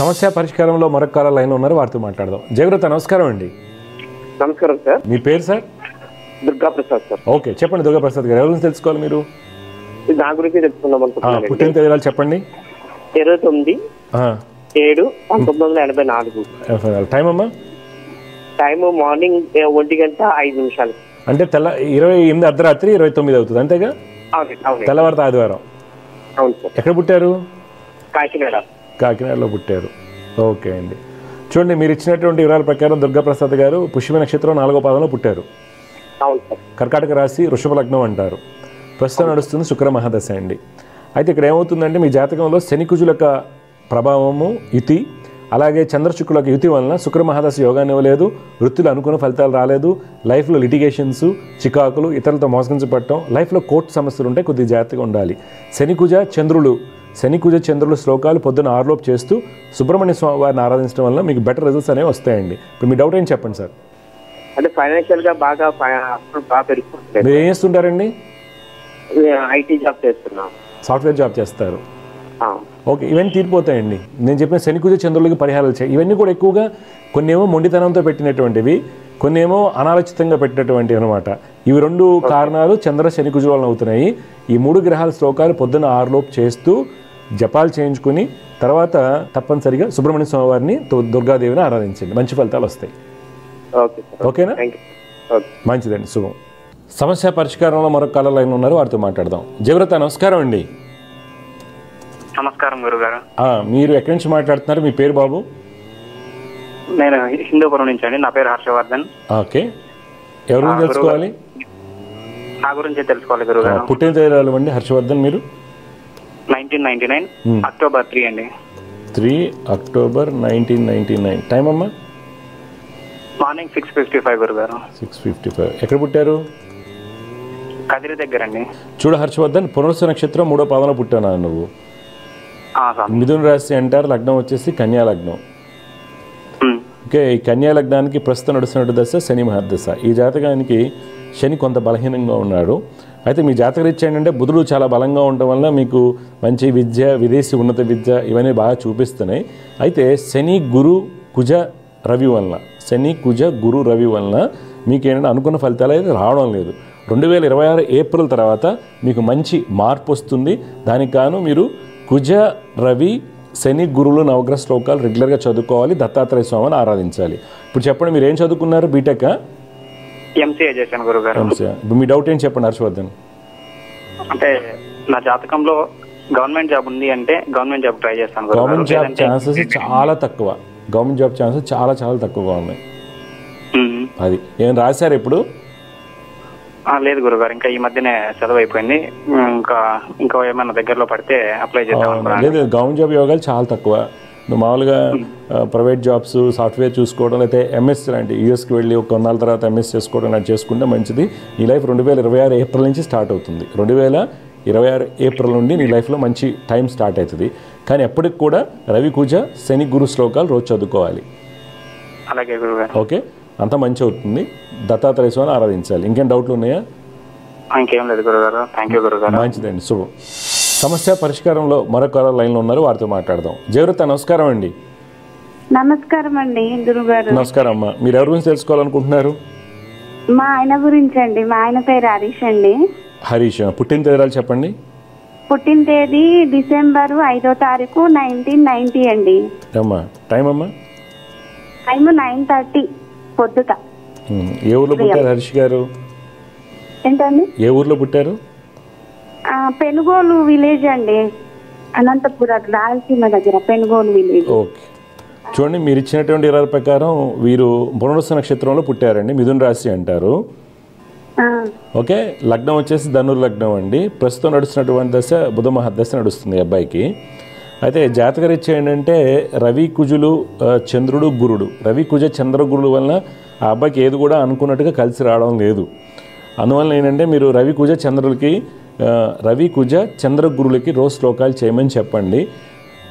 సమస్య పరిష్కారంలో మరొక కాల లైన్ ఉన్నారు, వారితో మాట్లాడదాం. జయగురత్, నమస్కారం అండి. నమస్కారం సార్. మీ పేరు సార్? దుర్గాప్రసాద్ సార్. ఓకే, చెప్పండి దుర్గాప్రసాద్ గారు, ఎవరి గురించి తెలుసుకోవాలి మీరు? నా గురించి తెలుసుకుందాం అనుకుంటున్నాను. పుట్టిన తేదీలు చెప్పండి. 29/1984. టైం అమ్మా? Time morning 1:05. అంటే 28 అర్ధరాత్రి 29 అవుతుంది అంతేగా? తెల్లవారితో ఆదివారం. అవును సార్. ఎక్కడ పుట్టారు? కాకినాడలో పుట్టారు. ఓకే అండి. చూడండి, మీరు ఇచ్చినటువంటి వివరాల ప్రకారం దుర్గాప్రసాద్ గారు పుష్యమి నక్షత్రం 4వ పాదంలో పుట్టారు. కర్కాటక రాశి, వృషభ లగ్నం అంటారు. ప్రస్తుతం నడుస్తుంది శుక్ర మహాదశ అండి. అయితే ఇక్కడ ఏమవుతుందంటే మీ జాతకంలో శని కుజుల యొక్క ప్రభావము, యుతి, అలాగే చంద్రశుక్రుల యొక్క యుతి వలన శుక్ర మహాదశ యోగాన్ని ఇవ్వలేదు. వృత్తిలో అనుకున్న ఫలితాలు రాలేదు. లైఫ్లో లిటిగేషన్స్, చికాకులు, ఇతరులతో మోసగించబడటం, లైఫ్లో కోర్టు సమస్యలు ఉంటే కొద్దిగా జాగ్రత్తగా ఉండాలి. శని కుజ చంద్రులు శ్లోకాలు పొద్దున్న 6 చేస్తూ సుబ్రహ్మణ్య స్వామి వారిని ఆరాధించడం వల్ల మీకు బెటర్ రిజల్ట్స్ అనేవి వస్తాయండి. ఇప్పుడు మీ డౌట్ ఏంటి చెప్పండి సార్. అంటే ఫైనాన్షియల్ గా బాగా పెరుగుతుంది. మీరు ఏం చేస్తుంటారండి? ఐటీ జాబ్ చేస్తున్నాం. సాఫ్ట్వేర్ జాబ్ చేస్తారు. ఓకే, ఇవన్నీ తీరిపోతాయండి. నేను చెప్పిన శని కుజ చంద్రులకి పరిహారాలు చేయి. ఇవన్నీ కూడా ఎక్కువగా కొన్ని ఏమో మొండితనంతో పెట్టినటువంటివి, కొన్ని ఏమో అనాలోచితంగా పెట్టినటువంటివి అనమాట. ఇవి 2 కారణాలు చంద్ర శని కుజుల వలన అవుతున్నాయి. ఈ 3 గ్రహాల శ్లోకాలు పొద్దున్న 6 చేస్తూ జపాలు చేయించుకుని తర్వాత తప్పనిసరిగా సుబ్రహ్మణ్య స్వామి వారిని, దుర్గాదేవిని ఆరాధించండి. మంచి ఫలితాలు వస్తాయి. ఓకేనా? మంచిదండి, శుభం. సమస్య పరిష్కారంలో మరొక కాలర్ లైన్ ఉన్నారు, వారితో మాట్లాడదాం. జయవ్రత, నమస్కారం అండి. నమస్కారం గురుగారు. మీరు ఎక్కడి నుంచి మాట్లాడుతున్నారు? మీ పేరు బాబు? నేను హిందూపురం నుంచి అండి. నా పేరు హర్షవర్ధన్. ఓకే, ఎవరి గురించి తెలుసుకోవాలి? నా గురించి తెలుసుకోవాలి గురుగారు. పుట్టిన తేదీలు అండి హర్షవర్ధన్ మీరు? 1999 అక్టోబర్ 3 అండి. 3 అక్టోబర్ 1999. టైం అమ్మా? మార్నింగ్ 6:55 గురుగారు. 6:55. ఎక్కడ పుట్టారు? కదిరి దగ్గర అండి. చూడ హర్షవర్ధన్, పునర్వసు నక్షత్రం 3వ పాదంలో పుట్టానా నువ్వు? మిథున రాశి అంటారు. లగ్నం వచ్చేసి కన్యా లగ్నం. ఓకే, ఈ కన్యా లగ్నానికి ప్రస్తుతం నడుస్తున్న దశ శని మహాదశ. ఈ జాతకానికి శని కొంత బలహీనంగా ఉన్నాడు. అయితే మీ జాతకరీత్యా ఏంటంటే బుధుడు చాలా బలంగా ఉండటం వల్ల మీకు మంచి విద్య, విదేశీ ఉన్నత విద్య ఇవన్నీ బాగా చూపిస్తున్నాయి. అయితే శని గురు కుజ రవి వలన మీకు ఏంటంటే అనుకున్న ఫలితాలు అయితే రావడం లేదు. 2026 ఏప్రిల్ తర్వాత మీకు మంచి మార్పు వస్తుంది. దానికి గాను మీరు కుజ రవి శని గురువులు నవగ్రహ శ్లోకాలు రెగ్యులర్గా చదువుకోవాలి. దత్తాత్రేయ స్వామిని ఆరాధించాలి. ఇప్పుడు చెప్పండి, మీరు ఏం చదువుకున్నారు? బీటెక్? ఎంసీఏ చేశాను గురుగారు. ఇప్పుడు మీ డౌట్ ఏం చెప్పండి హర్షవర్ధన్. అంటే నా జాతకంలో గవర్నమెంట్ జాబ్ ఉంది అంటే గవర్నమెంట్ జాబ్ ట్రై చేస్తాను. గవర్నమెంట్ జాబ్ ఛాన్సెస్ చాలా తక్కువ. గవర్నమెంట్ జాబ్ ఛాన్సెస్ చాలా చాలా తక్కువగా ఉన్నాయి. అది ఏమైనా రాశారు ఇప్పుడు? లేదు గురుగారు, ఇంకా ఈ మధ్యనే చదువు అయిపోయింది. ఇంకా ఏమైనా దగ్గరలో పడితే అప్లై చేద్దాం. లేదు, గవర్నమెంట్ జాబ్ యోగాలు చాలా తక్కువ. నువ్వు మామూలుగా ప్రైవేట్ జాబ్స్, సాఫ్ట్వేర్ చూసుకోవడం, అయితే ఎంఎస్ లాంటి యూఎస్కి వెళ్ళి ఒక కొన్నాళ్ళ తర్వాత ఎంఎస్ చేసుకోవడం లాంటి చేసుకుంటే మంచిది. నీ లైఫ్ 2026 ఏప్రిల్ నుంచి స్టార్ట్ అవుతుంది. 2026 ఏప్రిల్ నుండి నీ లైఫ్లో మంచి టైం స్టార్ట్ అవుతుంది. కానీ ఎప్పటికి కూడా రవి కుజ శని గురు శ్లోకాలు రోజు చదువుకోవాలి. అలాగే గురుగారు. ఓకే, అంతా మంచి అవుతుంది. దత్తాత్రేయ స్వామిని ఆరాధించాలి. ఇంకేం డౌట్లు ఉన్నాయా? ఇంకేం లేదు గురుగారు. థ్యాంక్ యూ గురుగారు. మంచిదండి, శుభం. సమస్య పరిష్కారంలో మరొక లైన్లో ఉన్నారు, వారితో మాట్లాడదాం. జయవ్రత, నమస్కారం అండి. నమస్కారం అండి గురుగారు. నమస్కారం అమ్మా. మీరు ఎవరి గురించి తెలుసుకోవాలనుకుంటున్నారు? మా ఆయన గురించి అండి. మా ఆయన పేరు హరీష్ అండి. హరీష్, పుట్టిన తేదీలు చెప్పండి. పుట్టిన తేదీ డిసెంబర్ 5వ తారీఖు 1990 అండి. అమ్మా, టైం అమ్మా? టైం 9:30 పొద్దుట. ఏ ఊర్లో పుట్టారు హరీష్ గారు? ఏంటండి? ఏ ఊర్లో పుట్టారు? పెనుగోలు విలేజ్ అండి, అనంతపురం రాయలసీమ దగ్గర పెనుగోలు విలేజ్. ఓకే, చూడండి, మీరు ఇచ్చినటువంటి వివరాల ప్రకారం వీరు పునర్వసు నక్షత్రంలో పుట్టారండి. మిథున రాశి అంటారు. ఓకే, లగ్నం వచ్చేసి ధనుర్ లగ్నం అండి. ప్రస్తుతం నడుస్తున్నటువంటి దశ బుధ మహాదశ నడుస్తుంది అబ్బాయికి. అయితే జాతకరీత్యా ఏంటంటే రవి కుజులు చంద్రుడు గురుడు, రవి కుజ చంద్ర గురుడు వలన ఆ అబ్బాయికి ఏది కూడా అనుకున్నట్టుగా కలిసి రావడం లేదు. అందువల్ల ఏంటంటే మీరు రవి కుజ చంద్ర గురులకి రోజు శ్లోకాలు చేయమని చెప్పండి.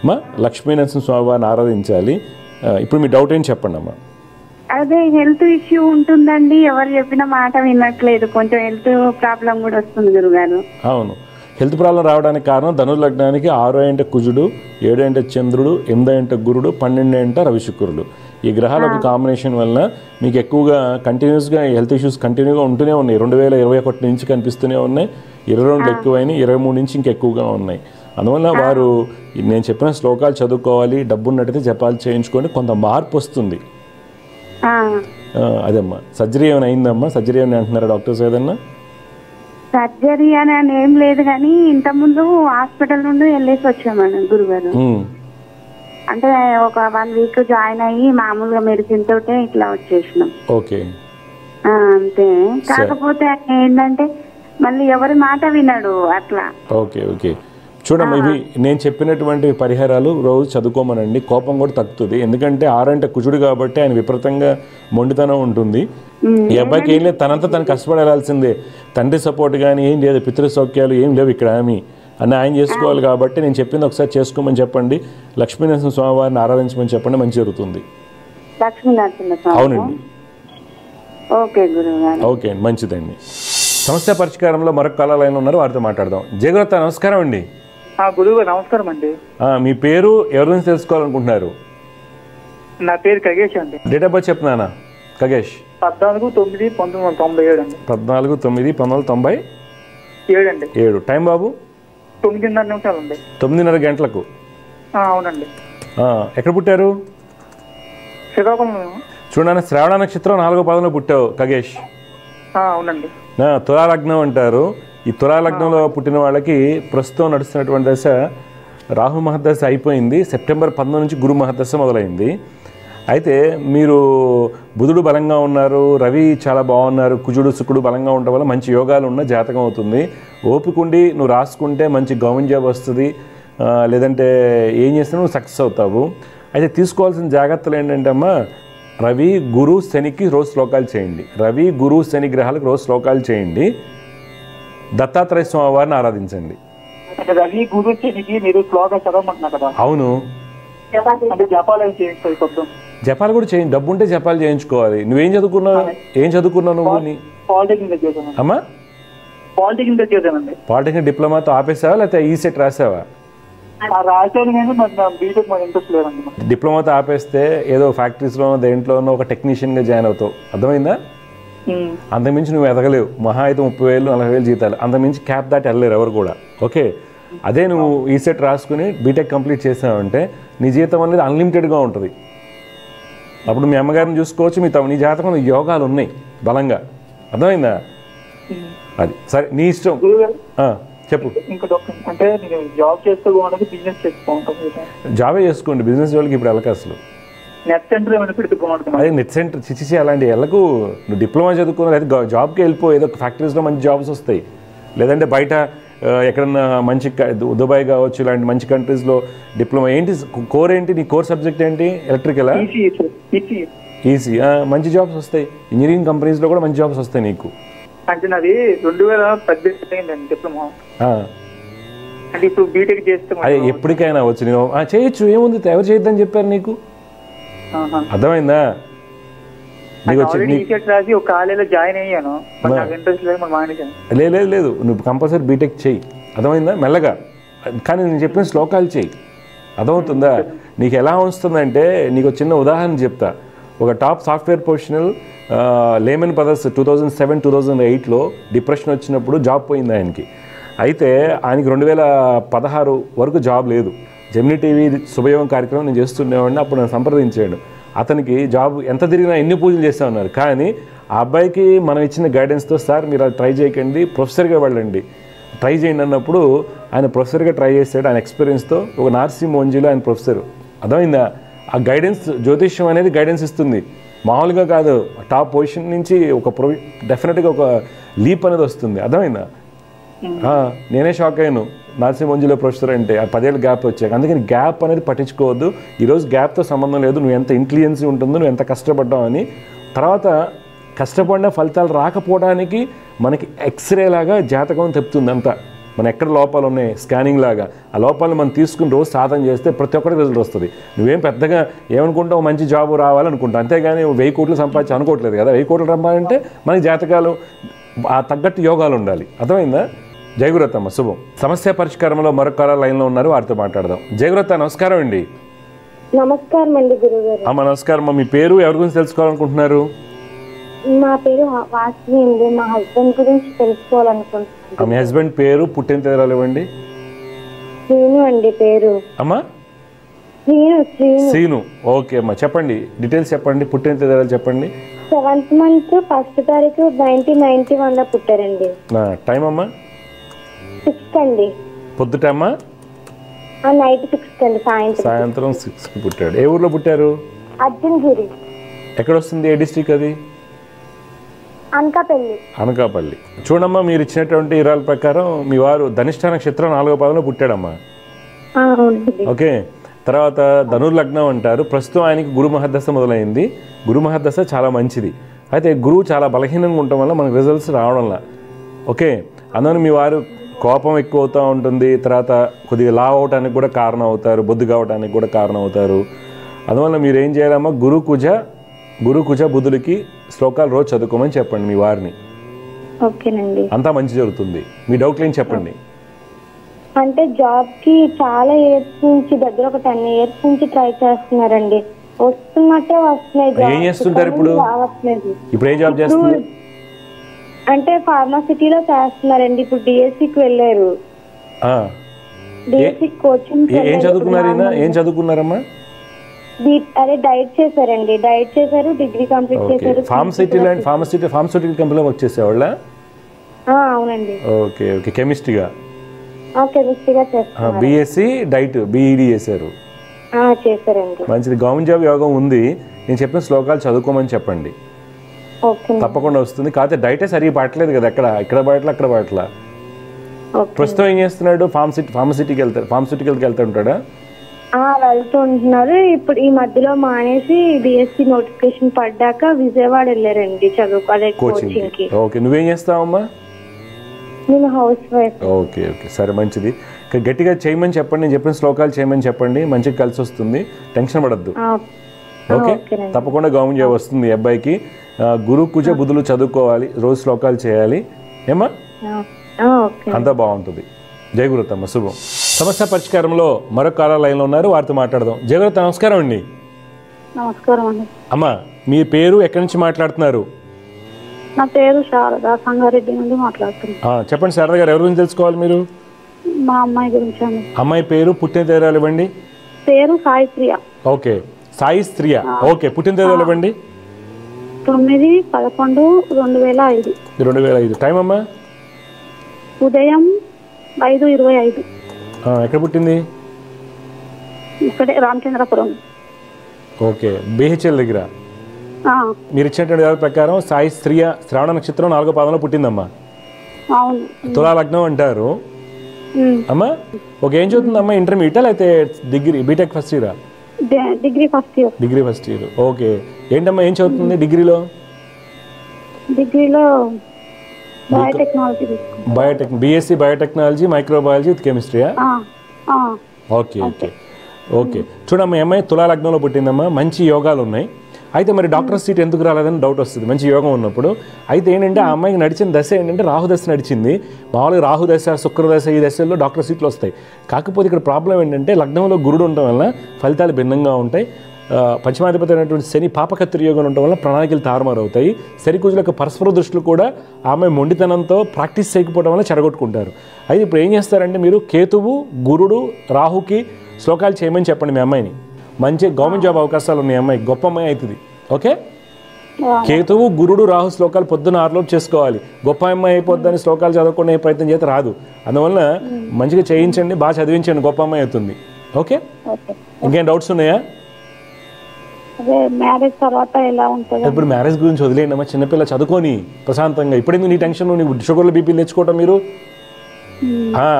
మా లక్ష్మీనరసింహ స్వామి వారిని ఆరాధించాలి. ఇప్పుడు మీ డౌట్ ఏం చెప్పండి అమ్మా. అదే హెల్త్ ఇష్యూ ఉంటుందండి, ఎవరు చెప్పిన మాట వినట్లేదు, కొంచెం హెల్త్ ప్రాబ్లం కూడా వస్తుంది గురుగారు. అవును, హెల్త్ ప్రాబ్లం రావడానికి కారణం ధనుర్ లగ్నానికి 6 అంటే కుజుడు, 7 అంటే చంద్రుడు, 8 అంటే గురుడు, 12 అంటే రవి శుక్రుడు. ఈ గ్రహాల ఒక కాంబినేషన్ వలన మీకు ఎక్కువగా కంటిన్యూస్గా హెల్త్ ఇష్యూస్ కంటిన్యూగా ఉంటూనే ఉన్నాయి. 2021 నుంచి కనిపిస్తూనే ఉన్నాయి, 22 ఎక్కువైనాయి, 23 నుంచి ఇంకెక్కువగా ఉన్నాయి. అందువల్ల వారు నేను చెప్పిన శ్లోకాలు చదువుకోవాలి, డబ్బు ఉన్నట్టయితే జపాలు చేయించుకొని కొంత మార్పు వస్తుంది. అదమ్మా. సర్జరీ ఏమైనా అయిందమ్మా? సర్జరీ ఏమైనా అంటున్నారా డాక్టర్స్ ఏదన్నా? సర్జరీ అని ఏం లేదు కానీ ఇంతకుముందు హాస్పిటల్ నుండి వెళ్ళేసి వచ్చామండి గురుగారు. అంటే ఒక 1 వీక్ జాయిన్ అయ్యి మామూలుగా మెడిసిన్ తోటే ఇట్లా వచ్చేసినాం. ఓకే, అంతే. కాకపోతే ఏంటంటే మళ్ళీ ఎవరి మాట వినడు అట్లా. Okay okay. చూడమ్మా, ఇవి నేను చెప్పినటువంటి పరిహారాలు రోజు చదువుకోమనండి. కోపం కూడా తగ్గుతుంది. ఎందుకంటే 6 అంటే కుజుడు కాబట్టి ఆయన విపరీతంగా మొండితనం ఉంటుంది. ఈ అబ్బాయికి ఏం లేదు, తనంతా తను కష్టపడాల్సిందే. తండ్రి సపోర్ట్ కానీ ఏం లేదు, పితృ సౌఖ్యాలు ఏం లేవు ఇక్కడ ఏమి అని ఆయన చేసుకోవాలి. కాబట్టి నేను చెప్పింది ఒకసారి చేసుకోమని చెప్పండి. లక్ష్మీనరసింహ స్వామి వారిని ఆరాధించమని చెప్పండి, మంచి జరుగుతుంది. అవునండి. ఓకే గురుగారు. ఓకే అండి, మంచిదండి. సమస్య పరిష్కారంలో మరొక కాల లైన్లో ఉన్నారు, వారితో మాట్లాడదాం. జయగురత నమస్కారం అండి. గురువు నమస్కారం అండి. మీ పేరు ఎవరి నుంచి తెలుసుకోవాలనుకుంటున్నారు? నా పేరు ఖగేష్ అండి. డేట్ ఆఫ్ బర్త్ చెప్పినానా? ఖగేష్ 14/9/1997 అండి. 14/9/1997 అండి. 7 టైం బాబు? 9:30 నిమిషాలు అండి. 9:30 గంటలకు. అవునండి. ఎక్కడ పుట్టారు? శ్రీకాకుళం. చూడన్నా, శ్రావణ నక్షత్రం 4వ పాదంలో పుట్టావు ఖగేష్. అవునండి. తులాలగ్నం అంటారు. ఈ తులాలగ్నంలో పుట్టిన వాళ్ళకి ప్రస్తుతం నడుస్తున్నటువంటి దశ రాహు మహర్దశ అయిపోయింది. సెప్టెంబర్ 19 నుంచి గురు మహర్దశ మొదలైంది. అయితే మీరు బుధుడు బలంగా ఉన్నారు, రవి చాలా బాగున్నారు, కుజుడు శుక్రుడు బలంగా ఉండడం వల్ల మంచి యోగాలు ఉన్న జాతకం అవుతుంది. ఓపికండి నువ్వు రాసుకుంటే మంచి గవర్నమెంట్ జాబ్ వస్తుంది, లేదంటే ఏం చేస్తే నువ్వు సక్సెస్ అవుతావు. అయితే తీసుకోవాల్సిన జాగ్రత్తలు ఏంటంటే అమ్మా, రవి గురు శనికి రోజు శ్లోకాలు చేయండి. రవి గురు శని గ్రహాలకు రోజు శ్లోకాలు చేయండి. దత్తాత్రేయ స్వామి వారిని ఆరాధించండి. రవి గురు శనికి మీరు శ్లోకాలు చదవమంటున్నా కదా? అవును. జపాలు కూడా చేయండి. డబ్బు ఉంటే జపాలు చేయించుకోవాలి. నువ్వేం చదువుకున్నావు? ఏం చదువుకున్నావు నువ్వు? అమ్మా, పాలిటెక్నిక్ డిప్లొమాతో ఆపేసావా లేకపోతే ఈసెట్ రాసావా? డిప్లొమాతో ఆపేస్తే ఏదో ఫ్యాక్టరీస్లోనో దేంట్లోనో ఒక టెక్నీషియన్గా జాయిన్ అవుతావు, అర్థమైందా? అంతకుమించి నువ్వు ఎదగలేవు. మహా అయితే 30,000 40,000 జీతాలు, అంతకుమించి క్యాప్ దాటి వెళ్ళలేరు ఎవరు కూడా. ఓకే, అదే నువ్వు ఈసెట్ రాసుకుని బీటెక్ కంప్లీట్ చేసావంటే నీ జీతం అనేది అన్లిమిటెడ్గా ఉంటుంది. అప్పుడు మీ అమ్మగారిని చూసుకోవచ్చు, నీ జాతకం యోగాలు ఉన్నాయి బలంగా, అర్థమైందా? అది సరే, నీ ఇష్టం. చెప్పు. జాబే చేసుకోండి, బిజినెస్ వాళ్ళకి ఇప్పుడు వెళ్ళక అసలు. అదే నెట్ సెంటర్ చిచ్చి అలాంటి వెళ్ళకు. నువ్వు డిప్లొమా చదువుకున్నా అయితే జాబ్కి వెళ్ళిపో. ఏదో ఫ్యాక్టరీస్లో మంచి జాబ్స్ వస్తాయి, లేదంటే బయట ఎక్కడన్నా మంచి దుబాయ్ కావచ్చు, ఇలాంటి మంచి కంట్రీస్లో డిప్లొమా. ఏంటి కోర్ ఏంటి? నీ కోర్ సబ్జెక్ట్ ఏంటి? ఎలక్ట్రికలా? ఈసీ. మంచి జాబ్స్ వస్తాయి. ఇంజనీరింగ్ కంపెనీస్లో కూడా మంచి జాబ్స్ వస్తాయి నీకు. అంటే నాది 2018 డిప్లొమా. అంటే ఇప్పుడు బీటెక్ చేస్తే అదే ఎప్పటికైనా వచ్చు, నేను చేయొచ్చు, ఏముంది, ఎవరు చేయొద్దని చెప్పారు నీకు? అర్థమైందా? రాసి ఒక కాలేజీలో జాయిన్ అయ్యాను, లేదు నువ్వు కంపల్సరీ బీటెక్ చెయ్యి, అర్థమైందా? మెల్లగా. కానీ నేను చెప్పిన శ్లోకాలు చెయ్యి, అర్థమవుతుందా? నీకు ఎలా వస్తుందంటే, నీకు చిన్న ఉదాహరణ చెప్తా. ఒక top software professional Lehman Brothers 2007-2008లో డిప్రెషన్ వచ్చినప్పుడు జాబ్ పోయింది ఆయనకి. అయితే ఆయనకి 2016 వరకు జాబ్ లేదు. జెమినీ టీవీ శుభయోగం కార్యక్రమం నేను చేస్తుండేవాడిని. అప్పుడు నన్ను సంప్రదించాడు. అతనికి జాబ్ ఎంత తిరిగినా ఎన్ని పూజలు చేస్తూ ఉన్నారు. కానీ ఆ అబ్బాయికి మనం ఇచ్చిన గైడెన్స్తో, సార్ మీరు అది ట్రై చేయకండి, ప్రొఫెసర్గా వెళ్ళండి, ట్రై చేయండి అన్నప్పుడు ఆయన ప్రొఫెసర్గా ట్రై చేశాడు. ఆయన ఎక్స్పీరియన్స్తో ఒక నార్సింగ్ మోంజీలో ఆయన ప్రొఫెసర్, అర్థమైందా? ఆ గైడెన్స్, జ్యోతిష్యం అనేది గైడెన్స్ ఇస్తుంది, మామూలుగా కాదు. టాప్ పొజిషన్ నుంచి ఒక డెఫినెట్గా ఒక లీప్ అనేది వస్తుంది, అర్థమైందా? నేనే షాక్ అయ్యాను, నార్సింగ్ మంజులో ప్రొఫెసర్ అంటే 10 ఏళ్ళ గ్యాప్ వచ్చాక. అందుకని గ్యాప్ అనేది పట్టించుకోవద్దు. ఈరోజు గ్యాప్తో సంబంధం లేదు, నువ్వు ఎంత ఇంటెలిజెన్సీ ఉంటుందో, నువ్వు ఎంత కష్టపడ్డావు అని. తర్వాత కష్టపడిన ఫలితాలు రాకపోవడానికి మనకి ఎక్స్రే లాగా జాతకం చెప్తుంది అంతా. మన ఎక్కడ లోపాలు ఉన్నాయి స్కానింగ్ లాగా, ఆ లోపాలను మనం తీసుకుని రోజు సాధన చేస్తే ప్రతి ఒక్కరికి రిజల్ట్ వస్తుంది. నువ్వేం పెద్దగా ఏమనుకుంటావు, మంచి జాబ్ రావాలనుకుంటావు, అంతేగాని 1000 కోట్లు సంపాదించి అనుకోవట్లేదు కదా. 1000 కోట్లు రమ్మాలంటే మనకి జాతకాలు ఆ తగ్గట్టు యోగాలు ఉండాలి, అర్థమైందా? జయగురతమ్మ, శుభం. సమస్య పరిష్కారంలో మరొక లైన్లో ఉన్నారు, వారితో మాట్లాడదాం. జయగురత నమస్కారం అండి. నమస్కారం అండి గురుగారు. అమ్మ నమస్కారం అమ్మ. మీ పేరు, ఎవరి గురించి తెలుసుకోవాలనుకుంటున్నారు? నా పేరు వాసుని అండి. మా హస్బెండ్ గురించి తెలుసుకోవాలనుకుంటున్నాను. మీ హస్బెండ్ పేరు, పుట్టిన తేదీలు ఇవ్వండి. శ్రీను అండి పేరు. అమ్మా శ్రీను. ఓకే అమ్మా, చెప్పండి డీటెయిల్స్ చెప్పండి, పుట్టిన తేదీలు చెప్పండి. 7th month 1st తారీఖు 1991 పుట్టారండి. టైం అమ్మా? 6 అండి. పొద్దుట అమ్మా? నైట్ 6 అండి, సాయంత్రం 6కి పుట్టాడు. ఏ ఊర్లో పుట్టారు? అర్జున్గిరి. ఎక్కడ వస్తుంది, ఏ డిస్ట్రిక్ట్ అది? అనకాపల్లి. చూడమ్మా, మీరు ఇచ్చినటువంటి వివరాల ప్రకారం మీ వారు ధనిష్ట నక్షత్రం 4వ పాదంలో పుట్టాడమ్మా. ఓకే. తర్వాత ధనుర్లగ్నం అంటారు. ప్రస్తుతం ఆయనకి గురు మహర్దశ మొదలైంది. గురు మహర్దశ చాలా మంచిది. అయితే గురువు చాలా బలహీనంగా ఉండటం వల్ల మనకు రిజల్ట్స్ రావడంలా. ఓకే. అందువల్ల మీ వారు కోపం ఎక్కువ అవుతూ ఉంటుంది. తర్వాత కొద్దిగా లావ్ అవడానికి కూడా కారణం అవుతారు, బొద్దు కావడానికి కూడా కారణం అవుతారు. అందువల్ల మీరు ఏం చేయాలమ్మా, గురు కుజ బుధులకి శ్లోకాలు రోజు చదువుకోమని చెప్పండి మీ వారిని. ఓకేనండి. అంతా మంచి జరుగుతుంది. మీ డౌట్లు ఏం చెప్పండి. అంటే జాబ్ కి చాలా ఇయర్స్ నుంచి, దగ్గర ఒక 10 years నుంచి ట్రై చేస్తున్నారండి. వస్తున్నట్టే వస్తున్నాయి. ఏం చేస్తుంటారు ఇప్పుడు? ఇప్పుడు ఏ జాబ్ చేస్తున్నారు? అంటే ఫార్మాసిటీలో చేస్తున్నారండి. ఇప్పుడు డిఎస్సికి వెళ్ళారు. DSC coaching. ఏం చదువుకున్నారమ్మా? అదే డైట్ చేశారండి. డైట్ చేశారు, డిగ్రీ కంప్లీట్ చేశారు. ఫార్మస్యూటికల్ కంపెనీలో వర్క్ చేసేవాళ్ళ? అవునండి. Okay okay. కెమిస్ట్రీగా చేస్తారు. బిఎస్సి డైట్, బిఈడి చేశారు. చేశారండి. మంచిది. గవర్నమెంట్ జాబ్ యోగం ఉంది. నేను చెప్పిన శ్లోకాలు చదువుకోమని చెప్పండి, తప్పకుండా వస్తుంది. కాకపోతే డైటే సరిగ్గా పడట్లేదు కదా, ఇక్కడ పడట్లా అక్కడ పడట్లా. ప్రస్తుతం ఏం చేస్తున్నాడు? ఫార్మస్యూటికల్కి వెళ్తుంటాడా? వెళ్తుంటున్నారు. ఇప్పుడు ఈ మధ్యలో మానేసి బిఎస్సి నోటిఫికేషన్ పడ్డాక విజయవాడ వెళ్ళారండి చదువుకోలే కోచింగ్ కి. ఓకే. నువ్వేం చేస్తావమ్మా? నేను హౌస్ వైఫ్. ఓకే ఓకే, సరే మంచిది. గట్టిగా చేయమని చెప్పండి, నేను చెప్పిన శ్లోకాలు చేయమని చెప్పండి, మంచిగా కలిసి వస్తుంది. టెన్షన్ పడద్దు. ఓకే. తప్పకుండా గవర్నమెంట్ జాబ్ వస్తుంది అబ్బాయికి. గురు కుజ బుధులు చదువుకోవాలి, రోజు శ్లోకాలు చేయాలి. ఏమా? అంతా బాగుంటుంది. జయగురుతమ్మ, శుభం. సమస్య పరిష్కారంలో మరొక కాలర్ లైన్లో ఉన్నారు, వారితో మాట్లాడదాం. జయగురుత, నమస్కారం అండి. నమస్కారం అండి. అమ్మా, మీ పేరు, ఎక్కడి నుంచి మాట్లాడుతున్నారు? నా పేరు శారద, సంగారెడ్డి నుండి మాట్లాడుతున్నాను. చెప్పండి శారద గారు, ఎవరి గురించి తెలుసుకోవాలి మీరు? మా అమ్మాయి గురించి అండి. అమ్మాయి పేరు, పుట్టిన తేదీలు ఇవ్వండి. పేరు సాయి ప్రియ. ఓకే, సాయి ప్రియ. ఓకే, పుట్టిన తేదీలు ఇవ్వండి. 9/11/2005. 2005. టైం అమ్మా? ఉదయం 5:25. ఎక్కడ పుట్టింది? ఇక్కడే రామచంద్రపురం. ఓకే, బిహెచ్ఎల్ దగ్గర. మీరు ఇచ్చినటువంటి ప్రకారం సాయి స్త్రీయ శ్రావణ నక్షత్రం 4వ పాదంలో పుట్టిందమ్మా. తులా లగ్నం అంటారు అమ్మా. ఓకే, ఏం చదువుతుందమ్మా? ఇంటర్మీడియట్ లేకపోతే డిగ్రీ, బీటెక్ ఫస్ట్ ఇయరా? Degree first year. ఓకే, ఏంటమ్మా ఏం చదువుతుంది డిగ్రీలో? బిఎస్సి బయోటెక్నాలజీ, మైక్రోబయాలజీ విత్ కెమిస్ట్రీయా? Okay okay okay. చూడమ్మా, అమ్మాయి తులా లగ్నంలో పుట్టిందమ్మా, మంచి యోగాలు ఉన్నాయి. అయితే మరి డాక్టర్ సీట్ ఎందుకు రాలేదని డౌట్ వస్తుంది మంచి యోగం ఉన్నప్పుడు. అయితే ఏంటంటే ఆ అమ్మాయికి నడిచిన దశ ఏంటంటే రాహుదశ నడిచింది. మామూలుగా రాహుదశ, శుక్రదశ, ఈ దశల్లో డాక్టర్ సీట్లు వస్తాయి. కాకపోతే ఇక్కడ ప్రాబ్లం ఏంటంటే లగ్నంలో గురుడు ఉండటం వల్ల ఫలితాలు భిన్నంగా ఉంటాయి. పంచమాధిపతి అయినటువంటి శని పాపకత్రి యోగం ఉండటం వల్ల ప్రణాళికలు తారుమారు అవుతాయి. శనికుజుల యొక్క పరస్పర దృష్టిలు కూడా ఆమె మొండితనంతో ప్రాక్టీస్ చేయకపోవడం వల్ల చెడగొట్టుకుంటారు. అయితే ఇప్పుడు ఏం చేస్తారంటే మీరు కేతువు, గురుడు, రాహుకి శ్లోకాలు చేయమని చెప్పండి మీ అమ్మాయిని. మంచి గవర్నమెంట్ జాబ్ అవకాశాలు ఉన్నాయి అమ్మాయి, గొప్ప అమ్మాయి అవుతుంది. ఓకే, కేతువు, గురుడు, రాహు శ్లోకాలు పొద్దున 6 లోపు చేసుకోవాలి. గొప్ప అమ్మాయి అయిపోద్దని శ్లోకాలు చదువుకునే ప్రయత్నం చేస్తే రాదు. అందువల్ల మంచిగా చేయించండి, బాగా చదివించండి, గొప్ప అమ్మాయి అవుతుంది. ఓకే, ఇంకేం డౌట్స్ ఉన్నాయా? ఇప్పుడు మ్యారేజ్ గురించి వదిలేయండి అమ్మా, చిన్నపిల్ల చదువుకొని ప్రశాంతంగా. ఇప్పుడు నీ టెన్షన్, నీ షుగర్లు, బీపీలు తెచ్చుకోవటం మీరు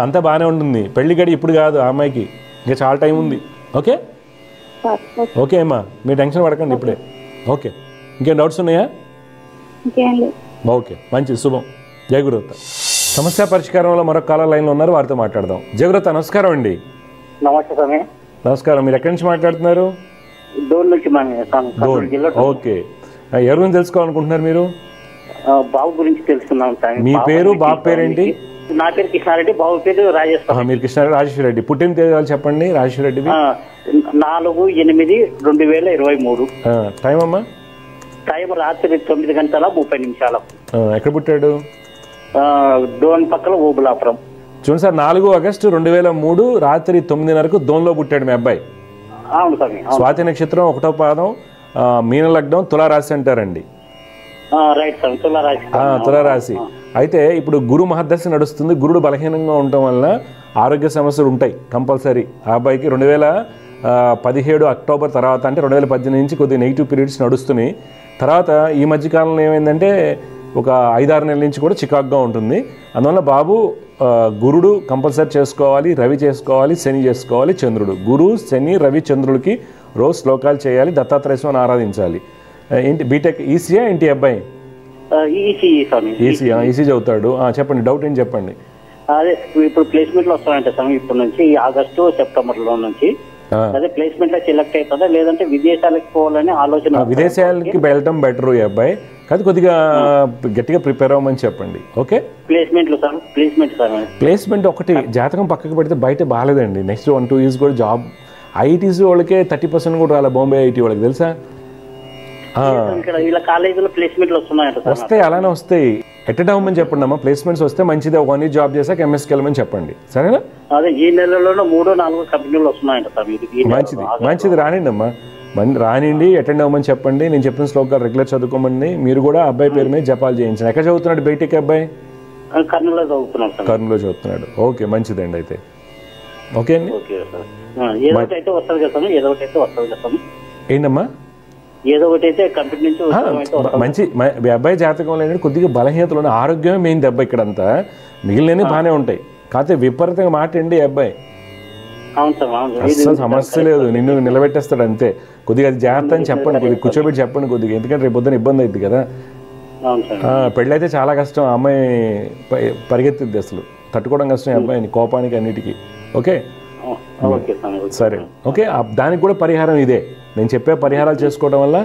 అంతా బాగానే ఉంటుంది. పెళ్లి గడి ఇప్పుడు కాదు, ఆ అమ్మాయికి ఇంకా చాలా టైం ఉంది. ఓకే ఓకే అమ్మా, మీరు టెన్షన్ పడకండి ఇప్పుడే. ఓకే, ఇంకేం డౌట్స్ ఉన్నాయా? ఓకే, మంచిది, శుభం. జయగురుత. సమస్య పరిష్కారంలో మరొక కాలర్ లైన్లో ఉన్నారు, వారితో మాట్లాడదాం. జయగురుత, నమస్కారం అండి. నమస్కారం. మీరు ఎక్కడి నుంచి మాట్లాడుతున్నారు? ఓకే, ఎవరి గురించి తెలుసుకోవాలనుకుంటున్నారు మీరు? బాబు గురించి తెలుసుకున్నాం. మీ పేరు, బాబు పేరేంటి? నా పేరు కృష్ణారెడ్డి, బాబు పేరు రాజేష్. మీరు కృష్ణారెడ్డి, రాజేశ్వర రెడ్డి. పుట్టిన తేదీ చెప్పండి రాజేశ్వర రెడ్డి. 4/8/2023. టైం అమ్మా? టైం రాత్రి 9:30. ఎక్కడ పుట్టాడు? డోన్ పక్కన ఓబులాపురం. చూడండి సార్, 4 ఆగస్టు 2003 రాత్రి 9:30 దోన్లో పుట్టాడు మీ అబ్బాయి. అవును స్వామి. స్వాతి నక్షత్రం 1వ పాదం, మీన లగ్నం, తులారాశి అంటారండి. రైట్ స్వామి, తులారాశి. అయితే ఇప్పుడు గురు మహర్దశ నడుస్తుంది. గురుడు బలహీనంగా ఉండటం వల్ల ఆరోగ్య సమస్యలు ఉంటాయి కంపల్సరీ. ఆ అబ్బాయికి 2017 అక్టోబర్ తర్వాత, అంటే 2018 నుంచి కొద్దిగా నెగిటివ్ పీరియడ్స్ నడుస్తున్నాయి. తర్వాత ఈ మధ్యకాలంలో ఏమైందంటే ఒక 5-6 నెలల నుంచి కూడా చికాకుగా ఉంటుంది. అందువల్ల బాబు గురుడు కంపల్సరీ చేసుకోవాలి, రవి చేసుకోవాలి, శని చేసుకోవాలి, చంద్రుడు. గురు, శని, రవి, చంద్రుడికి రోజు శ్లోకాలు చేయాలి, దత్తాత్రేయ స్వామిని ఆరాధించాలి. ఏంటి బీటెక్ ఈసీయా ఏంటి అబ్బాయి? ఈసీ చదువుతాడు. చెప్పండి, డౌట్ ఏంటి చెప్పండి. అదే ఇప్పుడు ప్లేస్మెంట్ లో వస్తాయంటే స్వామి ఇప్పటి నుంచి ఆగస్టు సెప్టెంబర్ లో నుంచి. అదే ప్లేస్మెంట్ లో సెలెక్ట్ అవుతుందా లేదంటే విదేశాలకు పోవాలని ఆలోచన? విదేశాలకి వెళ్ళటం బెటర్ ఈ అబ్బాయి. కాదు, కొద్దిగా గట్టిగా ప్రిపేర్ అవ్వమని చెప్పండి. ఓకే, ప్లేస్మెంట్ ఒకటి జాతకం పక్కకు పెడితే బయట బాగాలేదండి. నెక్స్ట్ 1-2 ఇయర్స్ కూడా జాబ్. ఐటీసీ వాళ్ళకే 30% కూడా రాలే, బాంబే ఐటీ వాళ్ళకి తెలుసా? వస్తాయి, అలానే వస్తాయి. ఎట్టడమని చెప్పండి అమ్మా. ప్లేస్మెంట్స్ వస్తే మంచిది. 1 year జాబ్ చేశాక ఎంఎస్కి వెళ్ళమని చెప్పండి, సరేనా? అదే ఈ నెలలో 3-4 కంపెనీలు వస్తున్నాయంట. మంచిది, రానిండి అమ్మా, రానిండి, అటెండ్ అవ్వమని చెప్పండి. నేను చెప్పిన శ్లోకాలు రెగ్యులర్ చదువుకోమని. మీరు కూడా అబ్బాయి పేరు మీద జపాలు చేయించండి. ఎక్కడ చదువుతున్నాడు బయటికి అబ్బాయి? కర్నూలులో చదువుతున్నాడు. ఓకే, మంచిదండి. అయితే ఓకే అండి. ఏంటమ్మా? ఏదో ఒకటి అయితే కంపెనీ నుంచి మంచి. అబ్బాయి జాతకంలో ఏంటంటే కొద్దిగా బలహీనతలు ఉన్నాయి. ఆరోగ్యమే మెయిన్ దెబ్బ ఇక్కడంతా. మిగిలినవి బాగానే ఉంటాయి. కాకపోతే విపరీతంగా మాట అండి అబ్బాయి. అస్సలు సమస్య లేదు, నిన్ను నిలబెట్టేస్తాడు అంతే. కొద్దిగా అది జాగ్రత్త అని చెప్పండి, కొద్దిగా కూర్చోబెట్టి చెప్పండి కొద్దిగా. ఎందుకంటే రేపు పొద్దున ఇబ్బంది అవుతుంది కదా. పెళ్ళైతే చాలా కష్టం. ఆ అమ్మాయి పరిగెత్తిద్ది, అసలు తట్టుకోవడం కష్టం ఈ అబ్బాయిని, కోపానికి అన్నిటికీ. ఓకే సరే, ఓకే. దానికి కూడా పరిహారం ఇదే. నేను చెప్పే పరిహారాలు చేసుకోవడం వల్ల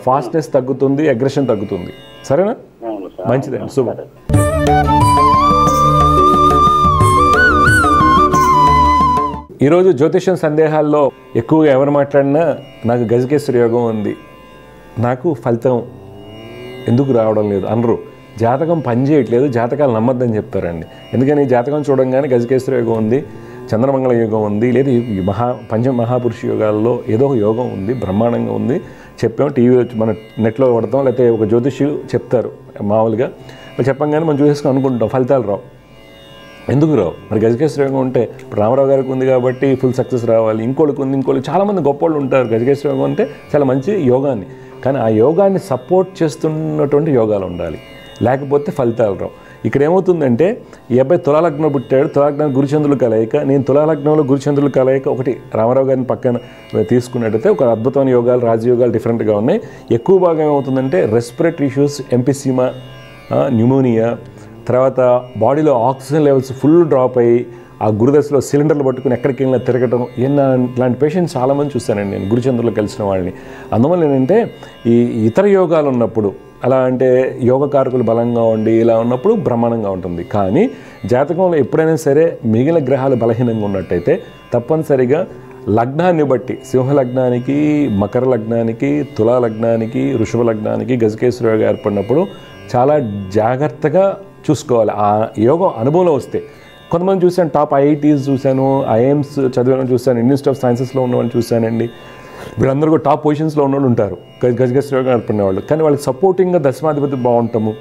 ఫాస్ట్నెస్ తగ్గుతుంది, అగ్రెషన్ తగ్గుతుంది. సరేనా? మంచిదండి, శుభం. ఈరోజు జ్యోతిష్యం సందేహాల్లో ఎక్కువగా ఎవరు మాట్లాడినా నాకు గజకేశ్వరి యోగం ఉంది, నాకు ఫలితం ఎందుకు రావడం లేదు అనరు. జాతకం పనిచేయట్లేదు, జాతకాలు నమ్మద్దని చెప్తారండి. ఎందుకని జాతకం చూడంగానే గజకేశ్వరి యోగం ఉంది, చంద్రమంగళ యోగం ఉంది, లేదా ఈ పంచ మహాపురుష యోగాల్లో ఏదో ఒక యోగం ఉంది, బ్రహ్మాండంగా ఉంది చెప్పాం. టీవీలో మన నెట్లో పడతాం, లేకపోతే ఒక జ్యోతిష్యులు చెప్తారు మామూలుగా. చెప్పంగానే మనం చూసేసుకొని అనుకుంటాం, ఫలితాలు రావు. ఎందుకు రావు? మరి గజకేశ్వరి యోగం ఉంటే ఇప్పుడు రామారావు గారికి ఉంది కాబట్టి ఫుల్ సక్సెస్ రావాలి, ఇంకోళ్ళకి ఉంది, ఇంకోళ్ళకి చాలామంది గొప్పవాళ్ళు ఉంటారు. గజకేశ్వరి యోగం అంటే చాలా మంచి యోగాన్ని, కానీ ఆ యోగాన్ని సపోర్ట్ చేస్తున్నటువంటి యోగాలు ఉండాలి, లేకపోతే ఫలితాలు రావు. ఇక్కడ ఏమవుతుందంటే ఈ అబ్బాయి తులాలగ్నం పుట్టాడు, తులాలగ్నం గురుచంద్రులు కలయిక. నేను తులాలగ్నంలో గురుచంద్రులు కలయిక ఒకటి రామారావు గారిని పక్కన తీసుకున్నట్టయితే ఒక అద్భుతమైన యోగాలు, రాజయోగాలు డిఫరెంట్గా ఉన్నాయి. ఎక్కువ భాగం ఏమవుతుందంటే రెస్పిరేటరీ ఇష్యూస్, ఎంపిసీమా, న్యూమోనియా, తర్వాత బాడీలో ఆక్సిజన్ లెవెల్స్ ఫుల్ డ్రాప్ అయ్యి ఆ గురుదశలో సిలిండర్లు పట్టుకుని ఎక్కడికి వెళ్ళినా తిరగటం, ఇలాంటి పేషెంట్స్ చాలామంది చూశానండి నేను గురుచంద్రులు కలిసిన వాళ్ళని. అందువల్ల ఏంటంటే ఈ ఇతర యోగాలు ఉన్నప్పుడు, అలా అంటే యోగకారకులు బలంగా ఉండి ఇలా ఉన్నప్పుడు బ్రహ్మాండంగా ఉంటుంది. కానీ జాతకంలో ఎప్పుడైనా సరే మిగిలిన గ్రహాలు బలహీనంగా ఉన్నట్టయితే తప్పనిసరిగా లగ్నాన్ని బట్టి, సింహ లగ్నానికి, మకర లగ్నానికి, తులా లగ్నానికి, వృషభ లగ్నానికి గజకేశ్వరి యోగం ఏర్పడినప్పుడు చాలా జాగ్రత్తగా చూసుకోవాలి. ఆ యోగం అనుభవంలో వస్తే కొంతమంది చూశాను, టాప్ ఐఐటీస్ చూశాను, ఐఎమ్స్ చదివాను చూశాను, ఇన్స్టిట్యూట్ ఆఫ్ సైన్సెస్లో ఉన్నవాళ్ళు చూశానండి. వీళ్ళందరూ కూడా టాప్ పొజిషన్స్లో ఉన్నవాళ్ళు ఉంటారు, గజకేశ్వరి యోగం ఏర్పడిన వాళ్ళు. కానీ వాళ్ళకి సపోర్టింగ్గా దశమాధిపతి బాగుంటాము,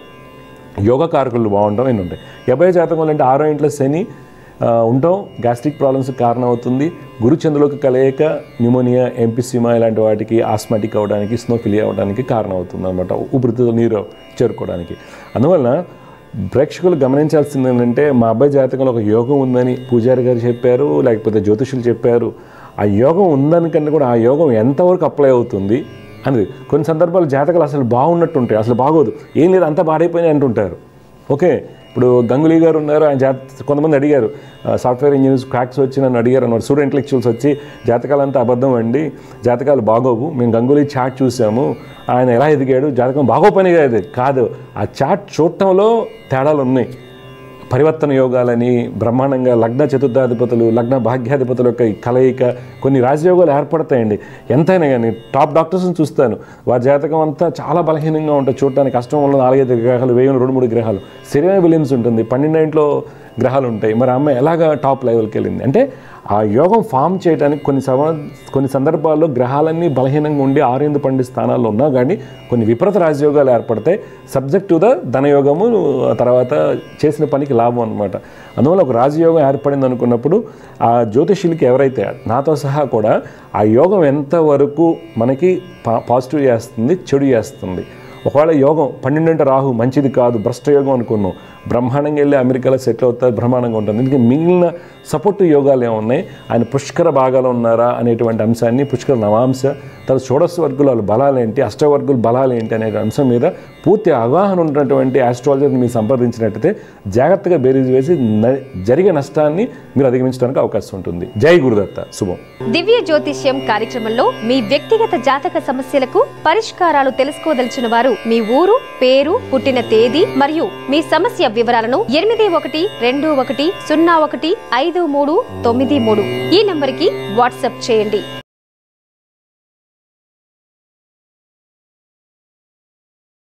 యోగకారకులు బాగుంటాం, ఎన్ని ఉంటాయి. 50 జాతకంలో అంటే 6వ ఇంట్లో శని ఉంటాం, గ్యాస్ట్రిక్ ప్రాబ్లమ్స్కి కారణం అవుతుంది. గురుచంద్రులకు కలయిక న్యూమోనియా, ఎంపిసిమా ఇలాంటి వాటికి, ఆస్మాటిక్ అవ్వడానికి, స్నోఫిలియా అవ్వడానికి కారణం అవుతుంది అనమాట, ఊపిరితిత్తుల నీరు చేరుకోవడానికి. అందువల్ల ప్రేక్షకులు గమనించాల్సింది ఏంటంటే మా అబ్బాయి జాతకంలో ఒక యోగం ఉందని పూజారి గారు చెప్పారు, లేకపోతే జ్యోతిషులు చెప్పారు. ఆ యోగం ఉందనికన్నా కూడా ఆ యోగం ఎంతవరకు అప్లై అవుతుంది అనేది. కొన్ని సందర్భాలు జాతకాలు అసలు బాగున్నట్టు ఉంటాయి, అసలు బాగోదు, ఏం లేదు అంతా పాడైపోయినాయి అంటుంటారు. ఓకే, ఇప్పుడు గంగులీ గారు ఉన్నారు, ఆయన కొంతమంది అడిగారు, సాఫ్ట్వేర్ ఇంజనీర్స్ క్రాక్స్ వచ్చి నన్ను అడిగారు అన్నారు, స్టూడెంట్ ఇంటెలెక్చువల్స్ వచ్చి జాతకాలంతా అబద్ధం అండి, జాతకాలు బాగోవు, మేము గంగులీ చాట్ చూసాము, ఆయన ఎలా ఎదిగాడు, జాతకం బాగోపని కాదు, ఆ చాట్ చూడటంలో తేడాలు ఉన్నాయి. పరివర్తన యోగాలని బ్రహ్మాండంగా లగ్న చతుర్థాధిపతులు లగ్న భాగ్యాధిపతుల యొక్క కలయిక కొన్ని రాజయోగాలు ఏర్పడతాయండి. ఎంతైనా కానీ టాప్ డాక్టర్స్ని చూస్తాను, వారి జాతకం అంతా చాలా బలహీనంగా ఉంటుంది, చూడటానికి కష్టం వల్ల 4-5 గ్రహాలు, 2-3 గ్రహాలు. సెరీనా విలియమ్స్ ఉంటుంది, 12 ఇంట్లో గ్రహాలు ఉంటాయి. మరి అమ్మాయి ఎలాగా టాప్ లెవెల్కి వెళ్ళింది అంటే ఆ యోగం ఫామ్ చేయడానికి కొన్ని సందర్భాల్లో గ్రహాలన్నీ బలహీనంగా ఉండి 6-12 స్థానాల్లో ఉన్నా కానీ కొన్ని విపరీత రాజయోగాలు ఏర్పడతాయి. సబ్జెక్ట్ టు ద ధనయోగము, తర్వాత చేసిన పనికి లాభం అనమాట. అందువల్ల ఒక రాజయోగం ఏర్పడింది అనుకున్నప్పుడు ఆ జ్యోతిష్యులకి ఎవరైతే నాతో సహా కూడా ఆ యోగం ఎంతవరకు మనకి పాజిటివ్ చేస్తుంది, చెడు చేస్తుంది. ఒకవేళ యోగం 12 రాహు మంచిది కాదు, భ్రష్టయోగం అనుకున్నాం, బ్రహ్మాండంగా వెళ్ళి అమెరికాలో సెటిల్ అవుతారు, బ్రహ్మాండంగా ఉంటుంది. ఎందుకంటే మిగిలిన సపోర్టివ్ యోగాలు ఏమున్నాయి, ఆయన పుష్కర భాగాలు ఉన్నారా అనేటువంటి అంశాన్ని, పుష్కర నవాంశ, తర్వాత షోడశ వర్గుల బలాలు ఏంటి, అష్టవర్గుల బలాలు ఏంటి అనే అంశం మీద పూర్తి అవగాహన ఉన్నటువంటి ఆస్ట్రాలజర్ని మీరు సంప్రదించినట్టయితే జాగ్రత్తగా బేరీజ్ వేసి జరిగే నష్టాన్ని మీరు అధిగమించడానికి అవకాశం ఉంటుంది. జై గురుదత్త. శుభం. దివ్య జ్యోతిష్యం కార్యక్రమంలో మీ వ్యక్తిగత జాతక సమస్యలకు పరిష్కారాలు తెలుసుకోదలిచిన వారు మీ ఊరు, పేరు, పుట్టిన తేదీ మరియు మీ సమస్య వివరాలను 8121015393 ఈ నంబర్కి వాట్సాప్ చేయండి.